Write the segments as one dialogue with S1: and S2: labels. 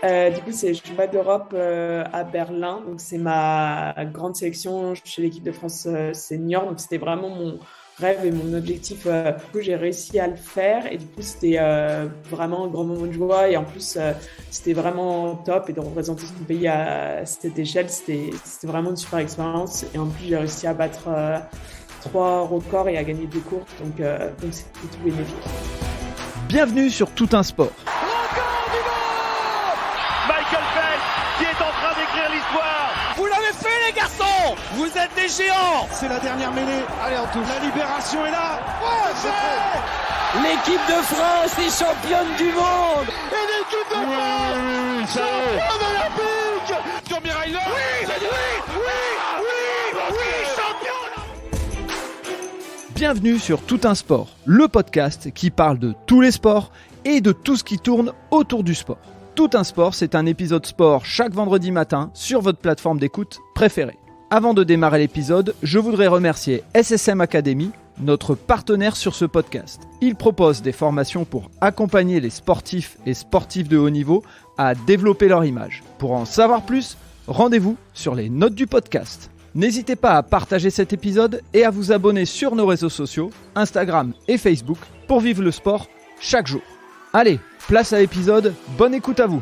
S1: Du coup, c'est championnat d'Europe à Berlin. Donc, c'est ma grande sélection chez l'équipe de France senior. Donc, c'était vraiment mon rêve et mon objectif. Du coup, j'ai réussi à le faire. Et du coup, c'était vraiment un grand moment de joie. Et en plus, c'était vraiment top. Et de représenter son pays à cette échelle, c'était vraiment une super expérience. Et en plus, j'ai réussi à battre trois records et à gagner deux courses. Donc c'était tout bénéfique.
S2: Bienvenue sur Tout un sport.
S3: Michael Phelps qui est en train d'écrire l'histoire.
S4: Vous l'avez fait les garçons. Vous êtes des géants.
S5: C'est la dernière mêlée. Allez, on touche. La libération est là.
S4: L'équipe de France est championne du monde.
S5: Et l'équipe de France championne olympique. Sur Mirail. Oui, champion.
S2: Bienvenue sur Tout un sport, le podcast qui parle de tous les sports et de tout ce qui tourne autour du sport. Tout un sport, c'est un épisode sport chaque vendredi matin sur votre plateforme d'écoute préférée. Avant de démarrer l'épisode, je voudrais remercier SSM Academy, notre partenaire sur ce podcast. Il propose des formations pour accompagner les sportifs et sportifs de haut niveau à développer leur image. Pour en savoir plus, rendez-vous sur les notes du podcast. N'hésitez pas à partager cet épisode et à vous abonner sur nos réseaux sociaux, Instagram et Facebook, pour vivre le sport chaque jour. Allez, place à l'épisode, bonne écoute à vous.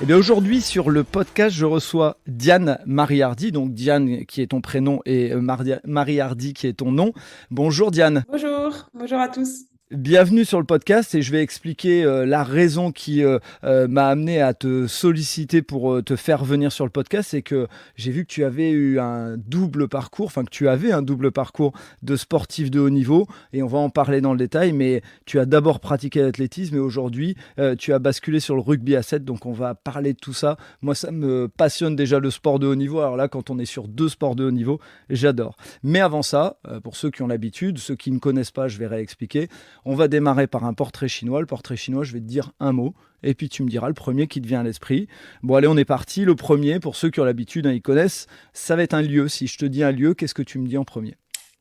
S2: Et bien aujourd'hui sur le podcast, je reçois Diane Marie-Hardy, donc Diane qui est ton prénom et Marie-Hardy qui est ton nom. Bonjour Diane.
S1: Bonjour à tous.
S2: Bienvenue sur le podcast et je vais expliquer la raison qui m'a amené à te solliciter pour te faire venir sur le podcast. C'est que j'ai vu que tu avais eu un double parcours, enfin que tu avais un double parcours de sportif de haut niveau et on va en parler dans le détail, mais tu as d'abord pratiqué l'athlétisme et aujourd'hui tu as basculé sur le rugby à 7, donc on va parler de tout ça. Moi ça me passionne déjà le sport de haut niveau, alors là quand on est sur deux sports de haut niveau, j'adore. Mais avant ça, pour ceux qui ont l'habitude, ceux qui ne connaissent pas, je vais réexpliquer. On va démarrer par un portrait chinois. Le portrait chinois, je vais te dire un mot et puis tu me diras le premier qui te vient à l'esprit. Bon, allez, on est parti. Le premier, pour ceux qui ont l'habitude, ils connaissent, ça va être un lieu. Si je te dis un lieu, qu'est-ce que tu me dis en premier ?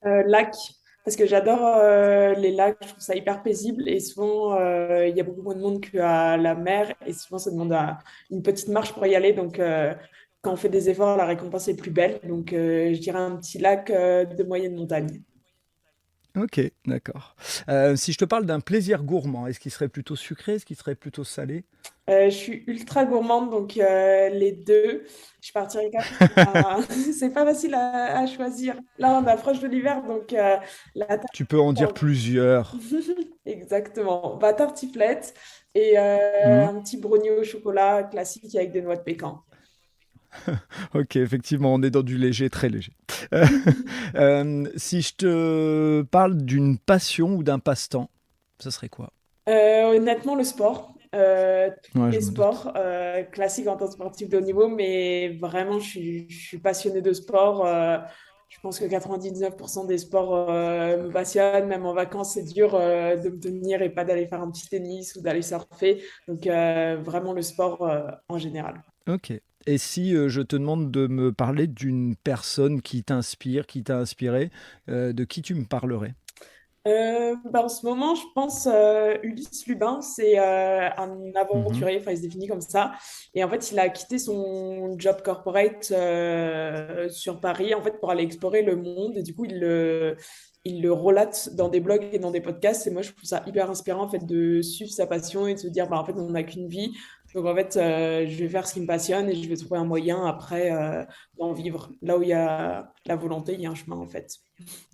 S1: Lac, parce que j'adore les lacs, je trouve ça hyper paisible et souvent il y a beaucoup moins de monde qu'à la mer et souvent ça demande une petite marche pour y aller. Donc quand on fait des efforts, la récompense est plus belle. Donc je dirais un petit lac de moyenne montagne.
S2: Ok, d'accord. Si je te parle d'un plaisir gourmand, est-ce qu'il serait plutôt sucré, est-ce qu'il serait plutôt salé ?
S1: Je suis ultra gourmande, donc les deux. Je partirais quand même. C'est pas facile à choisir. Là, on approche de l'hiver, donc la
S2: Tu peux en dire
S1: tarte.
S2: plusieurs.
S1: Exactement. Bah, tartiflette et
S2: Hmm.
S1: un petit brownie au chocolat classique avec des noix de pécan.
S2: Ok, effectivement, on est dans du léger, très léger. Si je te parle d'une passion ou d'un passe-temps, ça serait quoi ?
S1: Honnêtement, le sport. Tous
S2: Ouais,
S1: les
S2: je me doute.
S1: sports classiques en tant que sportif de haut niveau, mais vraiment, je suis passionnée de sport. Je pense que 99% des sports me passionnent. Même en vacances, c'est dur de me tenir et pas d'aller faire un petit tennis ou d'aller surfer. Donc, vraiment, le sport en général.
S2: Ok. Et si je te demande de me parler d'une personne qui t'inspire, qui t'a inspiré, de qui tu me parlerais?
S1: Bah, en ce moment, je pense Ulysse Lubin, c'est un
S2: Mhm.
S1: aventurier, enfin il se définit comme ça. Et en fait, il a quitté son job corporate sur Paris en fait pour aller explorer le monde. Et du coup, il le relate dans des blogs et dans des podcasts. Et moi, je trouve ça hyper inspirant en fait de suivre sa passion et de se dire, bah, en fait, on n'a qu'une vie. Donc en fait, je vais faire ce qui me passionne et je vais trouver un moyen après d'en vivre. Là où il y a la volonté, il y a un chemin en fait.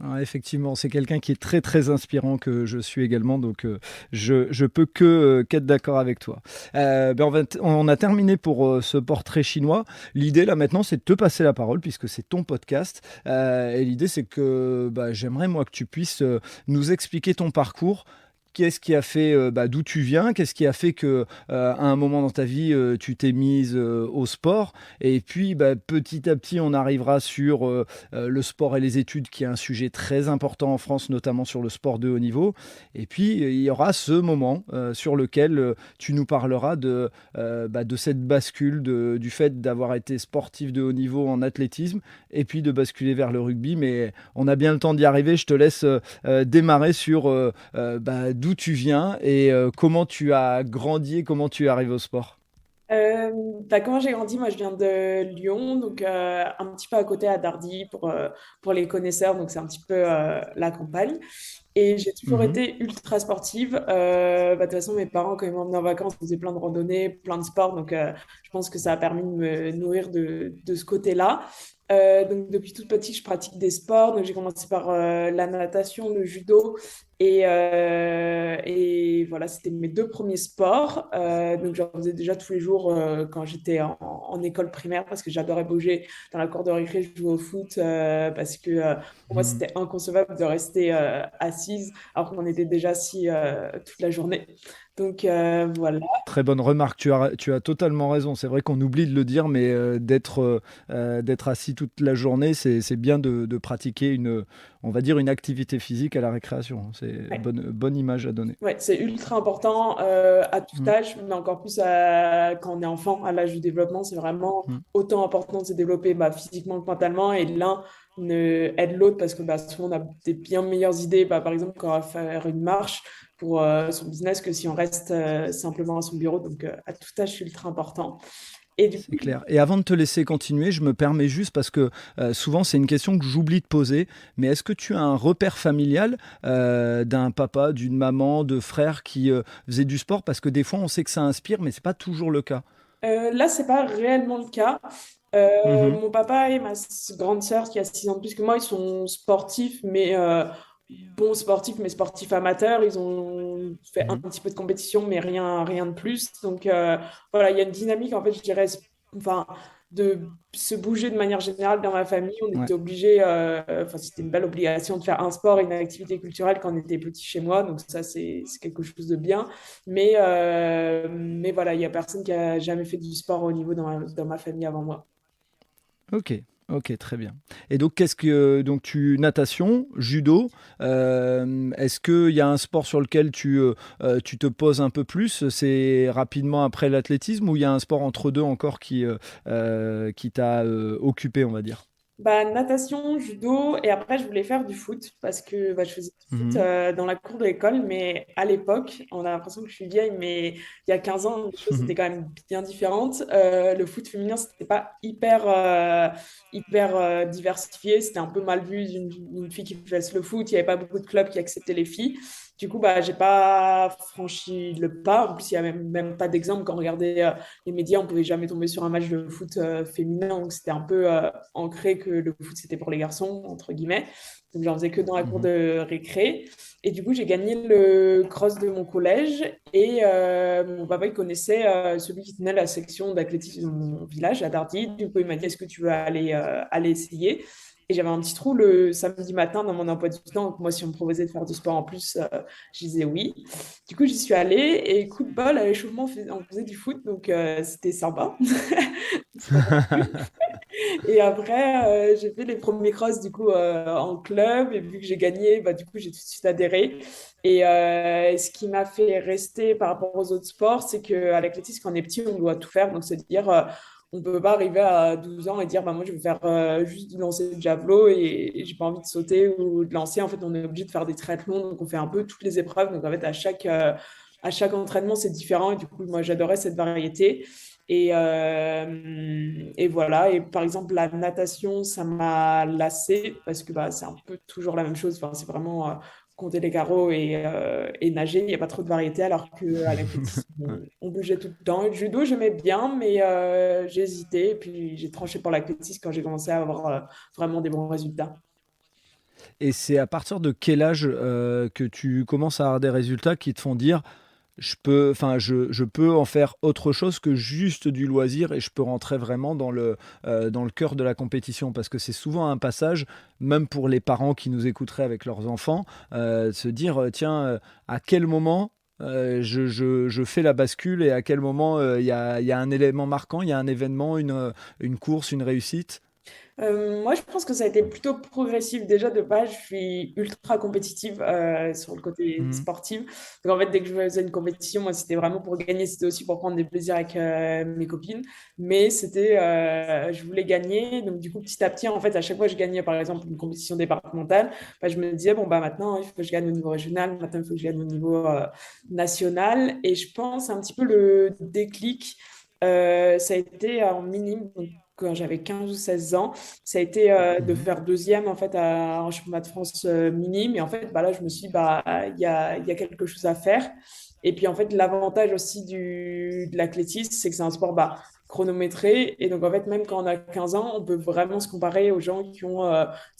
S2: Ouais, effectivement, c'est quelqu'un qui est très très inspirant que je suis également, donc je peux que qu'être d'accord avec toi. On a terminé pour ce portrait chinois. L'idée là maintenant, c'est de te passer la parole puisque c'est ton podcast. Et l'idée, c'est que j'aimerais moi que tu puisses nous expliquer ton parcours. Qu'est-ce qui a fait, d'où tu viens? Qu'est-ce qui a fait que, à un moment dans ta vie, tu t'es mise au sport? Et puis, petit à petit, on arrivera sur le sport et les études, qui est un sujet très important en France, notamment sur le sport de haut niveau. Et puis, il y aura ce moment sur lequel tu nous parleras de cette bascule, du fait d'avoir été sportif de haut niveau en athlétisme, et puis de basculer vers le rugby. Mais on a bien le temps d'y arriver. Je te laisse démarrer sur d'où tu viens et comment tu as grandi et comment tu es arrivé au sport.
S1: Euh, Comment j'ai grandi? Moi, je viens de Lyon, donc un petit peu à côté à Dardy pour les connaisseurs, donc c'est un petit peu la campagne. Et j'ai toujours
S2: Mhm.
S1: été ultra sportive. De toute façon, mes parents, quand ils m'emmenaient en vacances, ils faisaient plein de randonnées, plein de sports, donc je pense que ça a permis de me nourrir de ce côté-là. Donc depuis toute petite, je pratique des sports. Donc j'ai commencé par la natation, le judo. Et voilà, c'était mes deux premiers sports. Donc j'en faisais déjà tous les jours quand j'étais en école primaire parce que j'adorais bouger dans la cour de récré. Je jouais au foot parce que pour moi,
S2: Mhm.
S1: c'était inconcevable de rester assise alors qu'on était déjà assis toute la journée. Donc voilà.
S2: Très bonne remarque, tu as totalement raison. C'est vrai qu'on oublie de le dire, mais d'être assis toute la journée, c'est bien de pratiquer on va dire une activité physique à la récréation. C'est
S1: Ouais.
S2: bonne image à donner.
S1: Ouais, c'est ultra important à tout
S2: Mm,
S1: âge, mais encore plus quand on est enfant, à l'âge du développement, c'est vraiment
S2: mm.
S1: autant important de se développer physiquement que mentalement, et l'un ne aide l'autre parce que souvent on a des bien meilleures idées, par exemple quand on va faire une marche pour son business que si on reste simplement à son bureau, donc à tout âge, c'est ultra important. Et du
S2: C'est
S1: coup,
S2: clair. Et avant de te laisser continuer, je me permets juste parce que souvent c'est une question que j'oublie de poser, mais est-ce que tu as un repère familial d'un papa, d'une maman, de frères qui faisait du sport? Parce que des fois on sait que ça inspire, mais c'est pas toujours le cas.
S1: là, c'est pas réellement le cas.
S2: Mhm,
S1: Mon papa et grande sœur, qui a 6 ans de plus que moi, ils sont sportifs, mais bons sportifs, mais sportifs amateurs. Ils ont fait un
S2: mhm.
S1: petit peu de compétition, mais rien de plus. Donc voilà, il y a une dynamique, en fait, je dirais, enfin, de se bouger de manière générale dans ma famille. On
S2: Ouais,
S1: était obligés, enfin, c'était une belle obligation de faire un sport et une activité culturelle quand on était petit chez moi. Donc ça, c'est quelque chose de bien. Mais voilà, il n'y a personne qui a jamais fait du sport au niveau dans ma famille avant moi.
S2: ok. Ok, très bien. Et donc, donc natation, judo, est-ce qu'il y a un sport sur lequel tu te poses un peu plus? C'est rapidement après l'athlétisme ou il y a un sport entre deux encore qui t'a occupé, on va dire?
S1: Natation, judo, et après, je voulais faire du foot parce que je faisais du foot
S2: Mhm.
S1: dans la cour de l'école, mais à l'époque, on a l'impression que je suis vieille, mais il y a 15 ans, les choses étaient quand même bien différentes. Le foot féminin, c'était pas hyper diversifié, c'était un peu mal vu d'une fille qui fasse le foot, il n'y avait pas beaucoup de clubs qui acceptaient les filles. Du coup, j'ai pas franchi le pas. En plus, il n'y a même pas d'exemple. Quand on regardait les médias, on pouvait jamais tomber sur un match de foot féminin. Donc, c'était un peu ancré que le foot, c'était pour les garçons, entre guillemets. Donc, j'en faisais que dans la cour
S2: Mhm.
S1: de récré. Et du coup, j'ai gagné le cross de mon collège. Et mon papa, il connaissait celui qui tenait la section d'athlétisme de mon village, à Dardy. Du coup, il m'a dit, est-ce que tu veux aller essayer? Et j'avais un petit trou le samedi matin dans mon emploi du temps. Donc moi, si on me proposait de faire du sport en plus, je disais oui. Du coup, j'y suis allée et coup de bol, à l'échauffement, on faisait du foot. Donc c'était sympa. Ça m'a plu. Et après, j'ai fait les premiers crosses du coup en club. Et vu que j'ai gagné, du coup, j'ai tout de suite adhéré. Et ce qui m'a fait rester par rapport aux autres sports, c'est qu'à l'athlétisme, quand on est petit, on doit tout faire. Donc, c'est-à-dire, on ne peut pas arriver à 12 ans et dire, moi, je vais faire juste du lancer de javelot et j'ai pas envie de sauter ou de lancer. En fait, on est obligé de faire des triathlons. Donc, on fait un peu toutes les épreuves. Donc, en fait, à chaque entraînement, c'est différent. Et du coup, moi, j'adorais cette variété. Et voilà. Et par exemple, la natation, ça m'a lassée parce que c'est un peu toujours la même chose. Enfin, c'est vraiment compter les carreaux et nager. Il n'y a pas trop de variété alors qu'à l'athlétisme,
S2: Ouais.
S1: on bougeait tout le temps. Et le judo, j'aimais bien, mais j'ai hésité. Et puis, j'ai tranché pour l'athlétisme quand j'ai commencé à avoir vraiment des bons résultats.
S2: Et c'est à partir de quel âge que tu commences à avoir des résultats qui te font dire je peux en faire autre chose que juste du loisir et je peux rentrer vraiment dans le cœur de la compétition parce que c'est souvent un passage, même pour les parents qui nous écouteraient avec leurs enfants, de se dire tiens, à quel moment je fais la bascule et à quel moment il y a un élément marquant, il y a un événement, une course, une réussite.
S1: Moi, je pense que ça a été plutôt progressif. Déjà, de base, je suis ultra compétitive sur le côté
S2: Mhm.
S1: sportif. Donc, en fait, dès que je faisais une compétition, moi, c'était vraiment pour gagner. C'était aussi pour prendre des plaisirs avec mes copines. Mais je voulais gagner. Donc, du coup, petit à petit, en fait, à chaque fois que je gagnais, par exemple, une compétition départementale, je me disais, bon, maintenant, il faut que je gagne au niveau régional. Maintenant, il faut que je gagne au niveau national. Et je pense un petit peu le déclic. Ça a été en minime, donc quand j'avais 15 ou 16 ans. Ça a été de
S2: Mhm.
S1: faire deuxième en fait à un championnat de France minime. Et en fait, bah, là, je me suis dit, bah, il y a quelque chose à faire. Et puis en fait, l'avantage aussi de l'athlétisme, c'est que c'est un sport bah, chronométré. Et donc en fait, même quand on a 15 ans, on peut vraiment se comparer aux gens qui ont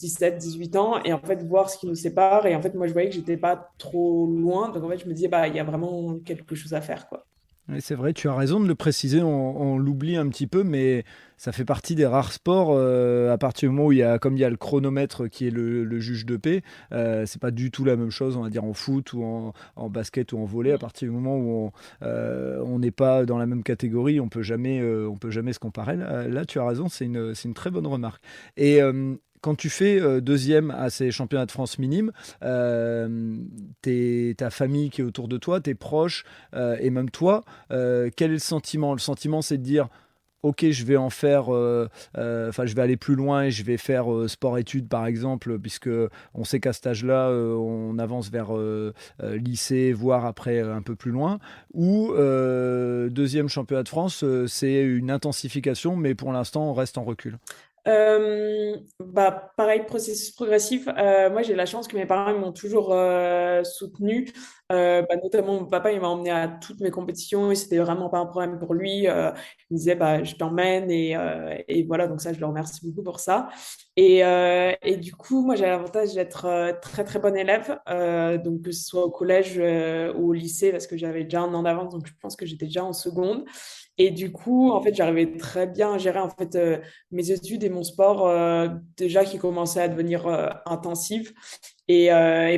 S1: 17, 18 ans et en fait voir ce qui nous sépare. Et en fait, moi, je voyais que j'étais pas trop loin. Donc en fait, je me disais, bah, il y a vraiment quelque chose à faire, quoi.
S2: Ouais, c'est vrai, tu as raison de le préciser, on l'oublie un petit peu, mais ça fait partie des rares sports, à partir du moment où comme il y a le chronomètre qui est le juge de paix, c'est pas du tout la même chose, on va dire en foot ou en basket ou en volley, à partir du moment où on n'est pas dans la même catégorie, on peut jamais se comparer. Là, tu as raison, c'est une très bonne remarque. Et quand tu fais deuxième à ces championnats de France minimes, ta famille qui est autour de toi, tes proches, et même toi, quel est le sentiment? Le sentiment, c'est de dire, ok, je vais en faire, enfin, je vais aller plus loin et je vais faire sport-études, par exemple, puisque on sait qu'à cet âge-là, on avance vers lycée, voire après un peu plus loin. Ou deuxième championnat de France, c'est une intensification, mais pour l'instant, on reste en recul.
S1: Bah, pareil, processus progressif. Moi, j'ai la chance que mes parents ils m'ont toujours soutenu. Bah, notamment, mon papa, il m'a emmené à toutes mes compétitions et c'était vraiment pas un problème pour lui. Il me disait, bah, je t'emmène et voilà. Donc ça, je le remercie beaucoup pour ça. Et du coup, moi, j'ai l'avantage d'être très, très bonne élève. Donc, que ce soit au collège ou au lycée, parce que j'avais déjà un an d'avance. Donc, je pense que j'étais déjà en seconde. Et du coup, en fait, j'arrivais très bien à gérer en fait, mes études et mon sport déjà qui commençait à devenir intensif. Et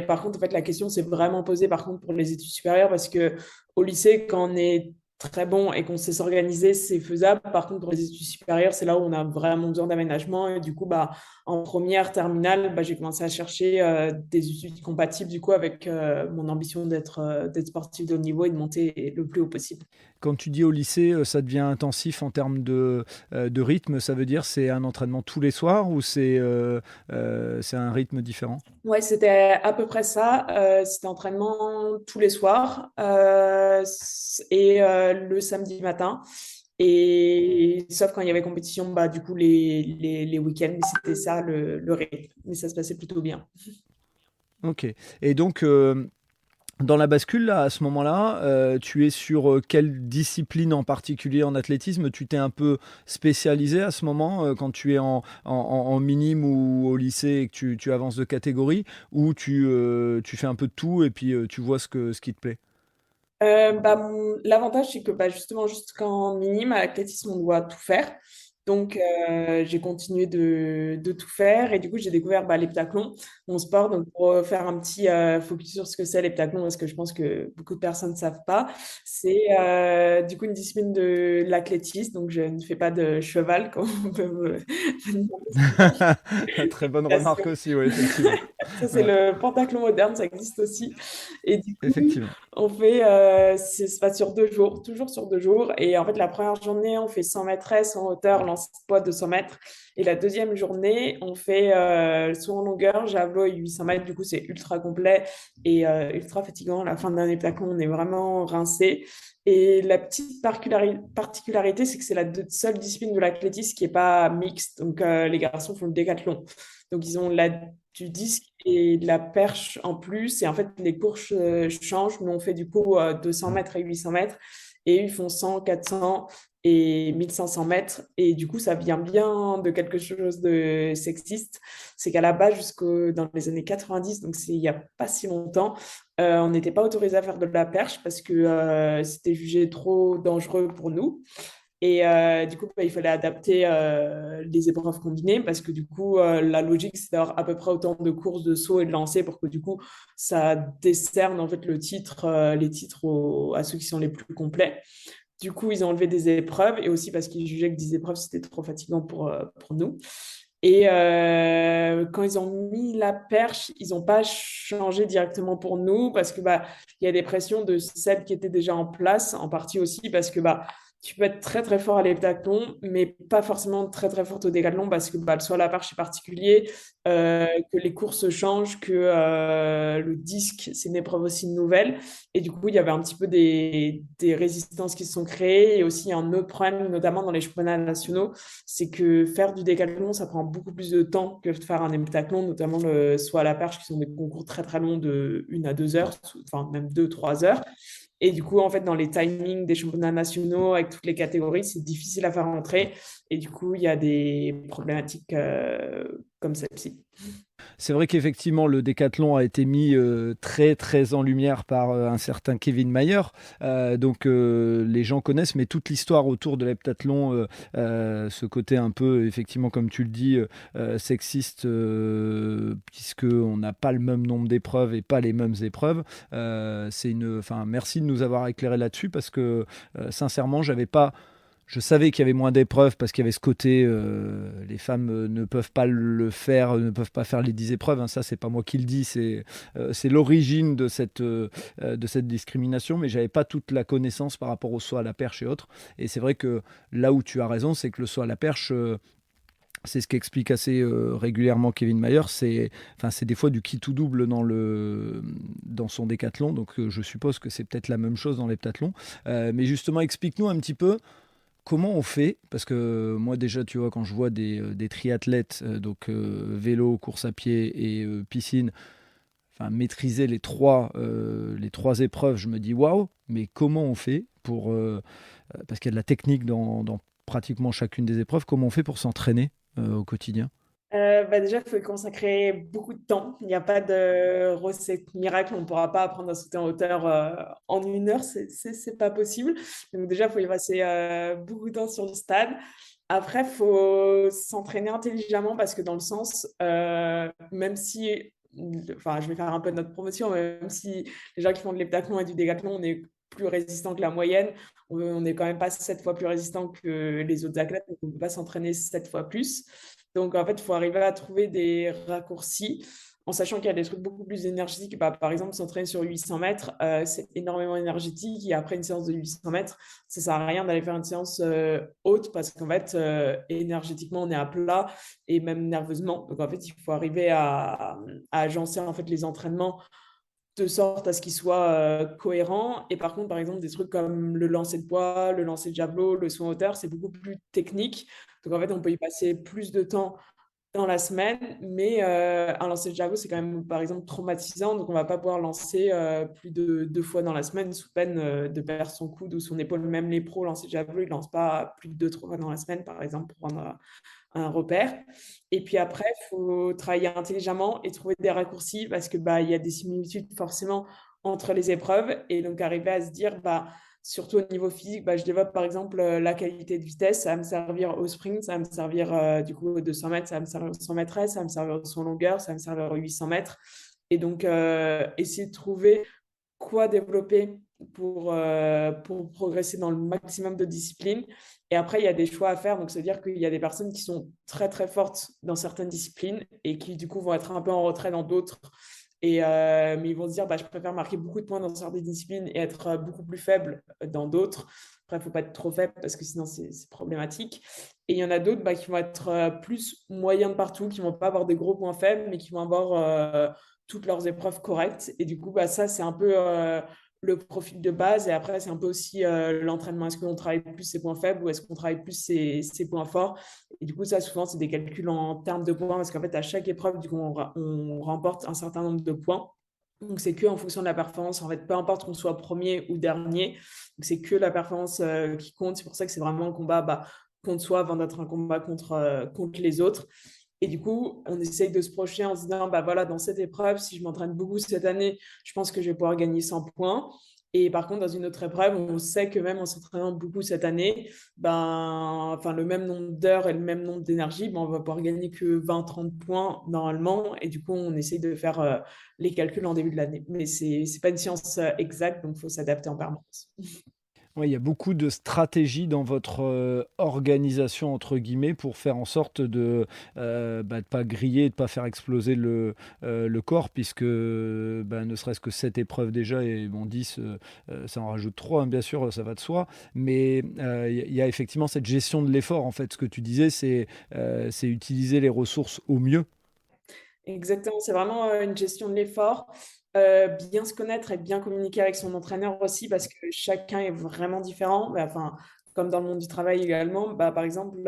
S1: par contre, en fait, la question s'est vraiment posée par contre pour les études supérieures parce que au lycée, quand on est très bon et qu'on sait s'organiser, c'est faisable. Par contre, pour les études supérieures, c'est là où on a vraiment besoin d'aménagement. Et du coup, bah, en première terminale, bah, j'ai commencé à chercher des études compatibles du coup avec mon ambition d'être sportif de haut niveau et de monter le plus haut possible.
S2: Quand tu dis au lycée, ça devient intensif en termes de rythme, ça veut dire c'est un entraînement tous les soirs ou c'est un rythme différent?
S1: Ouais, c'était à peu près ça. C'était entraînement tous les soirs et le samedi matin. Et sauf quand il y avait compétition, bah, du coup, les week-ends, c'était ça le rythme. Mais ça se passait plutôt bien.
S2: Ok. Et donc, dans la bascule, là, à ce moment-là, tu es sur quelle discipline en particulier en athlétisme? Tu t'es un peu spécialisé à ce moment, quand tu es en minime ou au lycée et que tu avances de catégorie, ou tu fais un peu de tout et puis tu vois ce qui te plaît?
S1: Bah, l'avantage, c'est que bah, justement, jusqu'en minime, à l'athlétisme, on doit tout faire. Donc, j'ai continué de tout faire. Et du coup, j'ai découvert bah, l'heptathlon, mon sport. Donc, pour faire un petit focus sur ce que c'est l'heptathlon, parce que je pense que beaucoup de personnes ne savent pas, c'est du coup une discipline de l'athlétisme. Donc, je ne fais pas de cheval, comme on peut me
S2: Très bonne remarque aussi, oui, effectivement.
S1: Ça, c'est
S2: Ouais,
S1: le pentathlon moderne, ça existe aussi. Et du coup,
S2: effectivement.
S1: on fait, ça se passe sur 2 jours, toujours sur 2 jours. Et en fait, la première journée, on fait 100 mètres en hauteur, lance poids de 100 mètres. Et la deuxième journée, on fait saut en longueur, javelot et 800 mètres. Du coup, c'est ultra complet et ultra fatigant. À la fin d'un heptathlon, on est vraiment rincé. Et la petite particularité, c'est que c'est la seule discipline de l'athlétisme qui n'est pas mixte. Donc, les garçons font le décathlon. Donc, ils ont du disque et de la perche en plus. Et en fait, les courses changent. Nous, on fait du coup 200 mètres et 800 mètres. Et eux, ils font 100, 400 et 1500 mètres. Et du coup, ça vient bien de quelque chose de sexiste. C'est qu'à la base, dans les années 90, donc c'est il n'y a pas si longtemps, on n'était pas autorisé à faire de la perche parce que c'était jugé trop dangereux pour nous. Et du coup, bah, il fallait adapter les épreuves combinées parce que du coup, la logique, c'est d'avoir à peu près autant de courses de saut et de lancer pour que du coup, ça décerne en fait les titres à ceux qui sont les plus complets. Du coup, ils ont enlevé des épreuves et aussi parce qu'ils jugeaient que 10 épreuves, c'était trop fatigant pour nous. Et quand ils ont mis la perche, ils n'ont pas changé directement pour nous parce que bah, il y a des pressions de celles qui étaient déjà en place, en partie aussi parce que bah, Tu peux être très très fort à l'heptathlon, mais pas forcément très très forte au décathlon parce que le saut à la perche est particulier, que les courses changent, que le disque, c'est une épreuve aussi nouvelle. Et du coup, il y avait un petit peu des résistances qui se sont créées. Et aussi, un autre problème, notamment dans les championnats nationaux, c'est que faire du décathlon, ça prend beaucoup plus de temps que de faire un heptathlon, notamment le saut à la perche, qui sont des concours très très longs de 1 à 2 heures, enfin même 2, 3 heures. Et du coup, en fait, dans les timings des championnats nationaux, avec toutes les catégories, c'est difficile à faire rentrer. Et du coup, il y a des problématiques comme celle-ci.
S2: C'est vrai qu'effectivement, le décathlon a été mis très, très en lumière par un certain Kevin Mayer. Donc, les gens connaissent, mais toute l'histoire autour de l'heptathlon, ce côté un peu, effectivement, comme tu le dis, sexiste, puisqu'on n'a pas le même nombre d'épreuves et pas les mêmes épreuves. Enfin, merci de nous avoir éclairé là-dessus, parce que, sincèrement, je savais qu'il y avait moins d'épreuves parce qu'il y avait ce côté, les femmes ne peuvent pas le faire, ne peuvent pas faire les 10 épreuves. Hein. Ça, c'est pas moi qui le dis, c'est l'origine de cette discrimination. Mais j'avais pas toute la connaissance par rapport au saut à la perche et autres. Et c'est vrai que là où tu as raison, c'est que le saut à la perche, c'est ce qu'explique assez régulièrement Kevin Mayer. C'est des fois du qui tout double dans son décathlon. Donc je suppose que c'est peut-être la même chose dans l'heptathlon. Mais justement, explique-nous un petit peu. Comment on fait? Parce que moi déjà, tu vois, quand je vois des triathlètes, donc vélo, course à pied et piscine, enfin maîtriser les trois épreuves, je me dis waouh, mais comment on fait pour parce qu'il y a de la technique dans pratiquement chacune des épreuves, comment on fait pour s'entraîner au quotidien?
S1: Déjà, il faut y consacrer beaucoup de temps. Il n'y a pas de recette miracle. On ne pourra pas apprendre à sauter en hauteur en 1 heure. C'est pas possible. Donc déjà, il faut y passer beaucoup de temps sur le stade. Après, il faut s'entraîner intelligemment parce que dans le sens, même si, enfin, je vais faire un peu de notre promotion, mais même si les gens qui font de l'heptathlon et du décathlon, on est plus résistant que la moyenne, on n'est quand même pas 7 fois plus résistant que les autres athlètes, donc on ne peut pas s'entraîner 7 fois plus. Donc, en fait, il faut arriver à trouver des raccourcis en sachant qu'il y a des trucs beaucoup plus énergétiques. Bah, par exemple, s'entraîner sur 800 mètres, c'est énormément énergétique. Et après une séance de 800 mètres, ça ne sert à rien d'aller faire une séance haute parce qu'en fait, énergétiquement, on est à plat et même nerveusement. Donc, en fait, il faut arriver à agencer en fait, les entraînements de sorte à ce qu'ils soient cohérents. Et par contre, par exemple, des trucs comme le lancer de poids, le lancer de javelot, le saut en hauteur, c'est beaucoup plus technique. Donc, en fait, on peut y passer plus de temps dans la semaine, mais un lancer de javelot, c'est quand même, par exemple, traumatisant. Donc, on ne va pas pouvoir lancer plus de 2 fois dans la semaine sous peine de perdre son coude ou son épaule. Même les pros lancer de javelot, ils ne lancent pas plus de 2, 3 fois dans la semaine, par exemple, pour prendre un repère. Et puis après, il faut travailler intelligemment et trouver des raccourcis parce que il y a des similitudes forcément entre les épreuves. Et donc, arriver à se dire, surtout au niveau physique, je développe par exemple la qualité de vitesse, ça va me servir au sprint, ça va me servir du coup aux 200 mètres, ça va me servir aux 100 mètres, ça va me servir aux longueur, ça va me servir aux 800 mètres. Et donc, essayer de trouver quoi développer pour progresser dans le maximum de disciplines. Et après, il y a des choix à faire. Donc, c'est-à-dire qu'il y a des personnes qui sont très, très fortes dans certaines disciplines et qui, du coup, vont être un peu en retrait dans d'autres. Mais ils vont se dire, je préfère marquer beaucoup de points dans certaines disciplines et être beaucoup plus faible dans d'autres. Après, il ne faut pas être trop faible parce que sinon, c'est problématique. Et il y en a d'autres qui vont être plus moyens de partout, qui ne vont pas avoir des gros points faibles, mais qui vont avoir toutes leurs épreuves correctes. Et du coup, ça, c'est un peu le profil de base. Et après, c'est un peu aussi l'entraînement. Est-ce qu'on travaille plus ses points faibles ou est-ce qu'on travaille plus ses points forts? Et du coup, ça, souvent, c'est des calculs en termes de points parce qu'en fait, à chaque épreuve, du coup, on remporte un certain nombre de points. Donc, c'est que en fonction de la performance. En fait, peu importe qu'on soit premier ou dernier. Donc, c'est que la performance qui compte. C'est pour ça que c'est vraiment un combat contre soi avant d'être un combat contre les autres. Et du coup, on essaye de se projeter en se disant, voilà, dans cette épreuve, si je m'entraîne beaucoup cette année, je pense que je vais pouvoir gagner 100 points. Et par contre, dans une autre épreuve, on sait que même en s'entraînant beaucoup cette année, le même nombre d'heures et le même nombre d'énergie, on va pouvoir gagner que 20, 30 points normalement. Et du coup, on essaye de faire les calculs en début de l'année. Mais ce n'est pas une science exacte, donc il faut s'adapter en permanence.
S2: Ouais, il y a beaucoup de stratégies dans votre, «organisation» entre guillemets pour faire en sorte de pas griller, de pas faire exploser le corps puisque, ne serait-ce que cette épreuve déjà et bon 10, ça en rajoute 3, hein, bien sûr, ça va de soi. Mais, il y a effectivement cette gestion de l'effort en fait. Ce que tu disais, c'est utiliser les ressources au mieux.
S1: Exactement, c'est vraiment, une gestion de l'effort, bien se connaître et bien communiquer avec son entraîneur aussi parce que chacun est vraiment différent. Bah, enfin, comme dans le monde du travail également, bah, par exemple,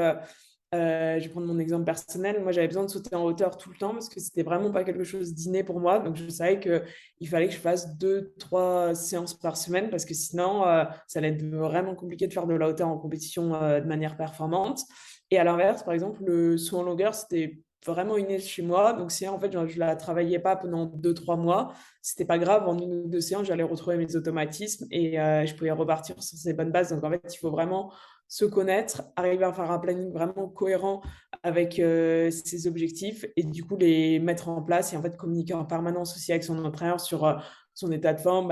S1: je vais prendre mon exemple personnel. Moi, j'avais besoin de sauter en hauteur tout le temps parce que c'était vraiment pas quelque chose d'inné pour moi. Donc je savais qu'il fallait que je fasse 2, 3 séances par semaine parce que sinon, ça allait être vraiment compliqué de faire de la hauteur en compétition, de manière performante. Et à l'inverse, par exemple, le saut en longueur, c'était vraiment inné chez moi. Donc, si en fait, je la travaillais pas pendant 2, 3 mois, c'était pas grave. En 1 ou 2 séances, j'allais retrouver mes automatismes et je pouvais repartir sur ces bonnes bases. Donc, en fait, il faut vraiment se connaître, arriver à faire un planning vraiment cohérent avec ses objectifs et du coup les mettre en place et en fait communiquer en permanence aussi avec son entraîneur sur son état de forme.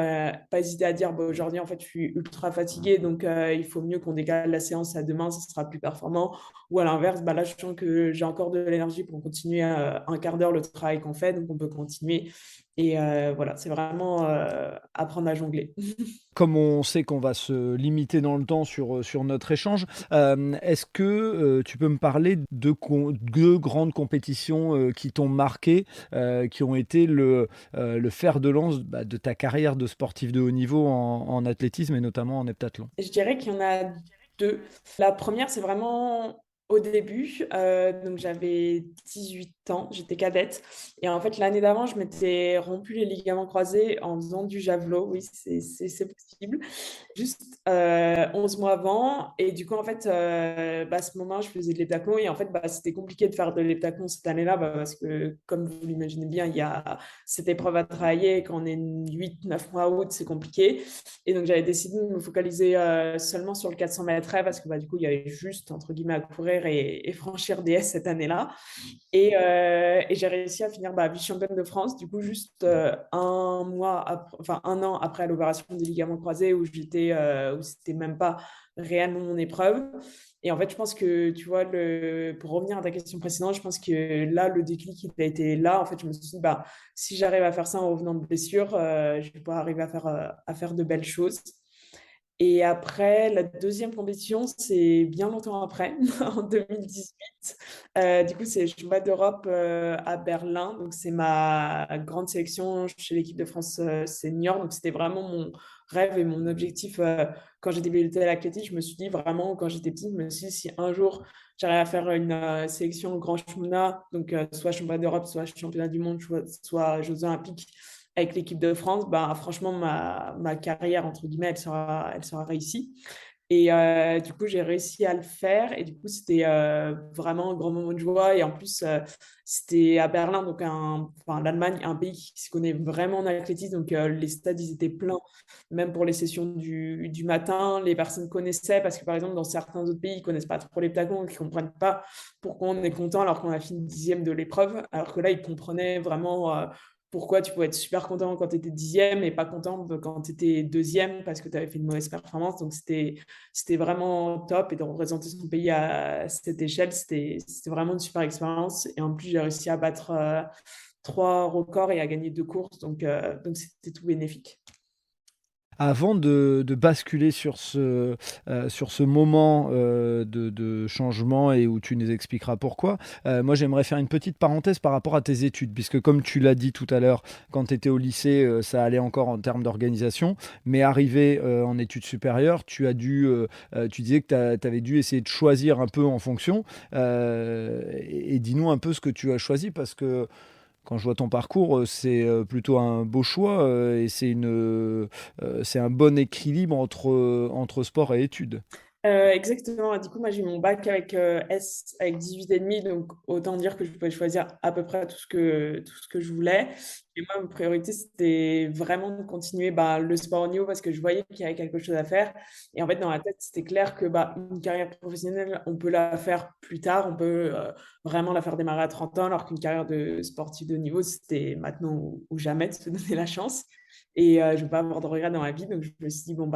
S1: Pas hésiter à dire bah, aujourd'hui en fait je suis ultra fatigué donc il faut mieux qu'on décale la séance à demain, ça sera plus performant. Ou à l'inverse, bah là je sens que j'ai encore de l'énergie pour continuer un quart d'heure le travail qu'on fait, donc on peut continuer. Et voilà, c'est vraiment apprendre à jongler.
S2: Comme on sait qu'on va se limiter dans le temps sur notre échange, est-ce que, tu peux me parler de 2 grandes compétitions, qui t'ont marqué, qui ont été le fer de lance, de ta carrière de sportif de haut niveau en athlétisme et notamment en heptathlon?
S1: Je dirais qu'il y en a 2. La première, c'est vraiment au début, donc j'avais 18 ans, j'étais cadette et en fait, l'année d'avant, je m'étais rompu les ligaments croisés en faisant du javelot. Oui, c'est possible. Juste, 11 mois avant et du coup, en fait, à ce moment, je faisais de l'heptathlon et en fait, c'était compliqué de faire de l'heptathlon cette année-là, parce que comme vous l'imaginez bien, il y a cette épreuve à travailler et quand on est 8, 9 mois août, c'est compliqué. Et donc, j'avais décidé de me focaliser seulement sur le 400 mètres parce que du coup, il y avait juste, entre guillemets, à courir et franchir des S cette année-là. Et j'ai réussi à finir vice-championne de France, du coup, juste enfin, 1 an après l'opération des ligaments croisés où c'était même pas réellement mon épreuve. Et en fait, je pense que, tu vois, pour revenir à ta question précédente, je pense que là, le déclic, il a été là. En fait, je me suis dit, si j'arrive à faire ça en revenant de blessure, je vais pouvoir arriver à faire de belles choses. Et après, la deuxième compétition, c'est bien longtemps après, en 2018. Du coup, c'est le championnat d'Europe à Berlin. Donc, c'est ma grande sélection chez l'équipe de France senior. Donc, c'était vraiment mon rêve et mon objectif quand j'ai débuté l'athlétisme. Je me suis dit vraiment, quand j'étais petite, je me suis dit, si un jour j'arrive à faire une sélection au grand championnat, donc soit championnat d'Europe, soit championnat du monde, soit Jeux olympiques, avec l'équipe de France, franchement, ma carrière, entre guillemets, elle sera réussie. Et du coup, j'ai réussi à le faire. Et du coup, c'était vraiment un grand moment de joie. Et en plus, c'était à Berlin, donc enfin, l'Allemagne, un pays qui se connaît vraiment en athlétisme. Donc, les stades, ils étaient pleins. Même pour les sessions du matin, les personnes connaissaient. Parce que, par exemple, dans certains autres pays, ils ne connaissent pas trop les plateaux. Ils ne comprennent pas pourquoi on est content alors qu'on a fini 10e de l'épreuve. Alors que là, ils comprenaient vraiment pourquoi tu pouvais être super content quand tu étais 10e et pas content quand tu étais 2e parce que tu avais fait une mauvaise performance. Donc, c'était vraiment top et de représenter son pays à cette échelle, c'était vraiment une super expérience. Et en plus, j'ai réussi à battre 3 records et à gagner 2 courses. Donc c'était tout bénéfique.
S2: Avant de basculer sur ce moment, de changement et où tu nous expliqueras pourquoi, moi j'aimerais faire une petite parenthèse par rapport à tes études. Puisque comme tu l'as dit tout à l'heure, quand tu étais au lycée, ça allait encore en termes d'organisation. Mais arrivé, en études supérieures, tu disais que tu avais dû essayer de choisir un peu en fonction. Et dis-nous un peu ce que tu as choisi parce que quand je vois ton parcours, c'est, plutôt un beau choix, et c'est un bon équilibre entre sport et études.
S1: Exactement. Du coup, moi, j'ai eu mon bac avec S avec 18 et demi, donc autant dire que je pouvais choisir à peu près tout ce que je voulais. Et moi, ma priorité, c'était vraiment de continuer le sport au niveau parce que je voyais qu'il y avait quelque chose à faire. Et en fait, dans la tête, c'était clair que une carrière professionnelle, on peut la faire plus tard, on peut vraiment la faire démarrer à 30 ans, alors qu'une carrière de sportif de haut niveau, c'était maintenant ou jamais de se donner la chance. Et je ne veux pas avoir de regrets dans ma vie. Donc, je me suis dit, bon,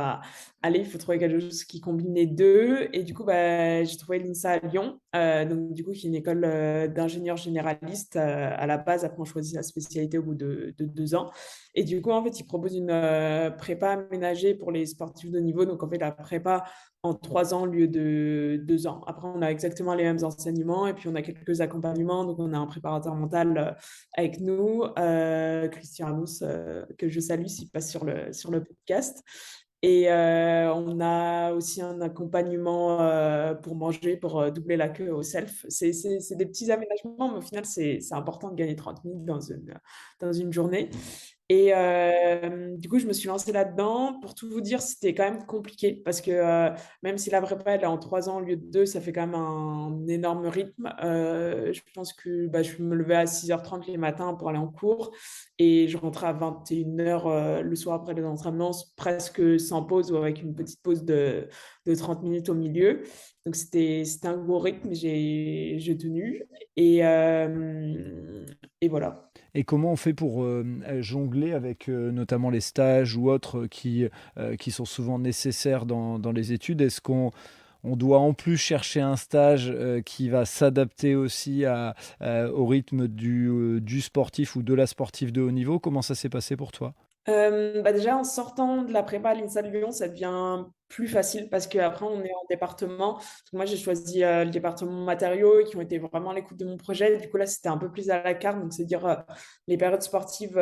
S1: allez, il faut trouver quelque chose qui combine les deux. Et du coup, j'ai trouvé l'INSA à Lyon, donc, du coup, qui est une école d'ingénieur généraliste à la base. Après, on choisit la spécialité au bout de 2 ans. Et du coup, en fait, ils proposent une prépa aménagée pour les sportifs de haut niveau. Donc, en fait, la prépa en 3 ans au lieu de 2 ans. Après, on a exactement les mêmes enseignements et puis on a quelques accompagnements. Donc, on a un préparateur mental avec nous, Christian Amos, que je salue s'il passe sur le podcast. Et on a aussi un accompagnement pour manger, pour doubler la queue au self. C'est des petits aménagements, mais au final, c'est important de gagner 30 minutes dans une journée. Et du coup, je me suis lancée là-dedans. Pour tout vous dire, c'était quand même compliqué parce que même si la prépa elle est en 3 ans au lieu de 2, ça fait quand même un énorme rythme. Je pense que je me levais à 6h30 les matins pour aller en cours et je rentrais à 21h le soir après les entraînements, presque sans pause ou avec une petite pause de 30 minutes au milieu. Donc, c'était un gros rythme, j'ai tenu et voilà.
S2: Et comment on fait pour jongler avec notamment les stages ou autres qui sont souvent nécessaires dans les études? Est-ce qu'on doit en plus chercher un stage qui va s'adapter aussi au rythme du sportif ou de la sportive de haut niveau? Comment ça s'est passé pour toi?
S1: Déjà, en sortant de la prépa à l'INSA de Lyon, ça devient plus facile parce qu'après, on est en département. Parce que moi, j'ai choisi le département matériaux et qui ont été vraiment à l'écoute de mon projet. Du coup, là, c'était un peu plus à la carte. Donc, c'est dire les périodes sportives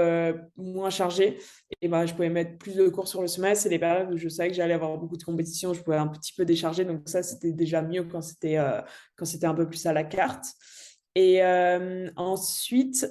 S1: moins chargées. Et je pouvais mettre plus de cours sur le semestre. Et les périodes où je savais que j'allais avoir beaucoup de compétitions, je pouvais un petit peu décharger. Donc, ça, c'était déjà mieux quand c'était un peu plus à la carte. Et ensuite,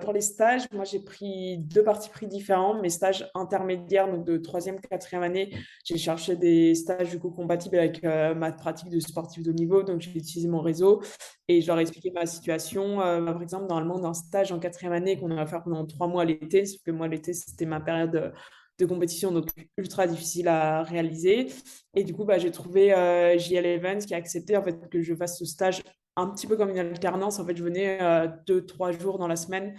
S1: pour les stages, moi j'ai pris 2 partis pris différents. Mes stages intermédiaires, donc de 3e, 4e année, j'ai cherché des stages du coup compatibles avec ma pratique de sportif de haut niveau. Donc j'ai utilisé mon réseau et je leur ai expliqué ma situation. Par exemple, normalement, d'un stage en 4e année qu'on va faire pendant 3 mois l'été, sauf que moi l'été c'était ma période de compétition, donc ultra difficile à réaliser. Et du coup, j'ai trouvé JL Evans qui a accepté en fait que je fasse ce stage un petit peu comme une alternance. En fait, je venais 2, 3 jours dans la semaine,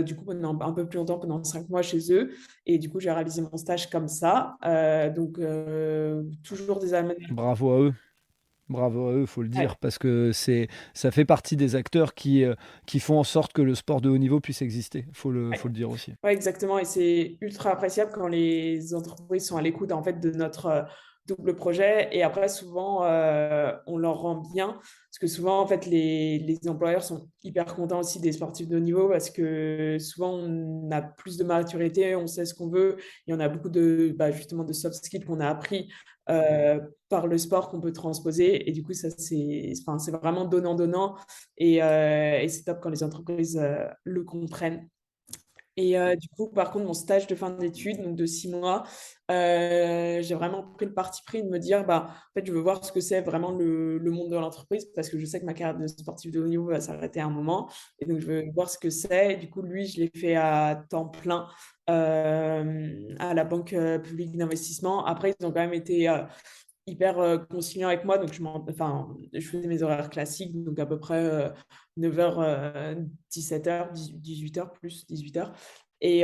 S1: du coup, pendant un peu plus longtemps, pendant 5 mois chez eux. Et du coup, j'ai réalisé mon stage comme ça. Donc, toujours des aménagements.
S2: Bravo à eux. Bravo à eux, faut le dire, parce que ça fait partie des acteurs qui font en sorte que le sport de haut niveau puisse exister. Faut le dire aussi.
S1: Ouais, exactement. Et c'est ultra appréciable quand les entreprises sont à l'écoute en fait de notre double projet. Et après, souvent, on leur rend bien. Parce que souvent, en fait, les employeurs sont hyper contents aussi des sportifs de haut niveau parce que souvent, on a plus de maturité, on sait ce qu'on veut. Et on a beaucoup justement de soft skills qu'on a appris par le sport qu'on peut transposer. Et du coup, ça, c'est vraiment donnant-donnant. Et c'est top quand les entreprises le comprennent. Et du coup, par contre, mon stage de fin d'études, donc de 6 mois, j'ai vraiment pris le parti pris de me dire, en fait, je veux voir ce que c'est vraiment le monde de l'entreprise parce que je sais que ma carrière de sportif de haut niveau va s'arrêter à un moment. Et donc, je veux voir ce que c'est. Et du coup, lui, je l'ai fait à temps plein à la Banque publique d'investissement. Après, ils ont quand même été hyper conciliant avec moi. Donc, je faisais mes horaires classiques, donc à peu près 9h, 17h, 18h, plus 18h. Et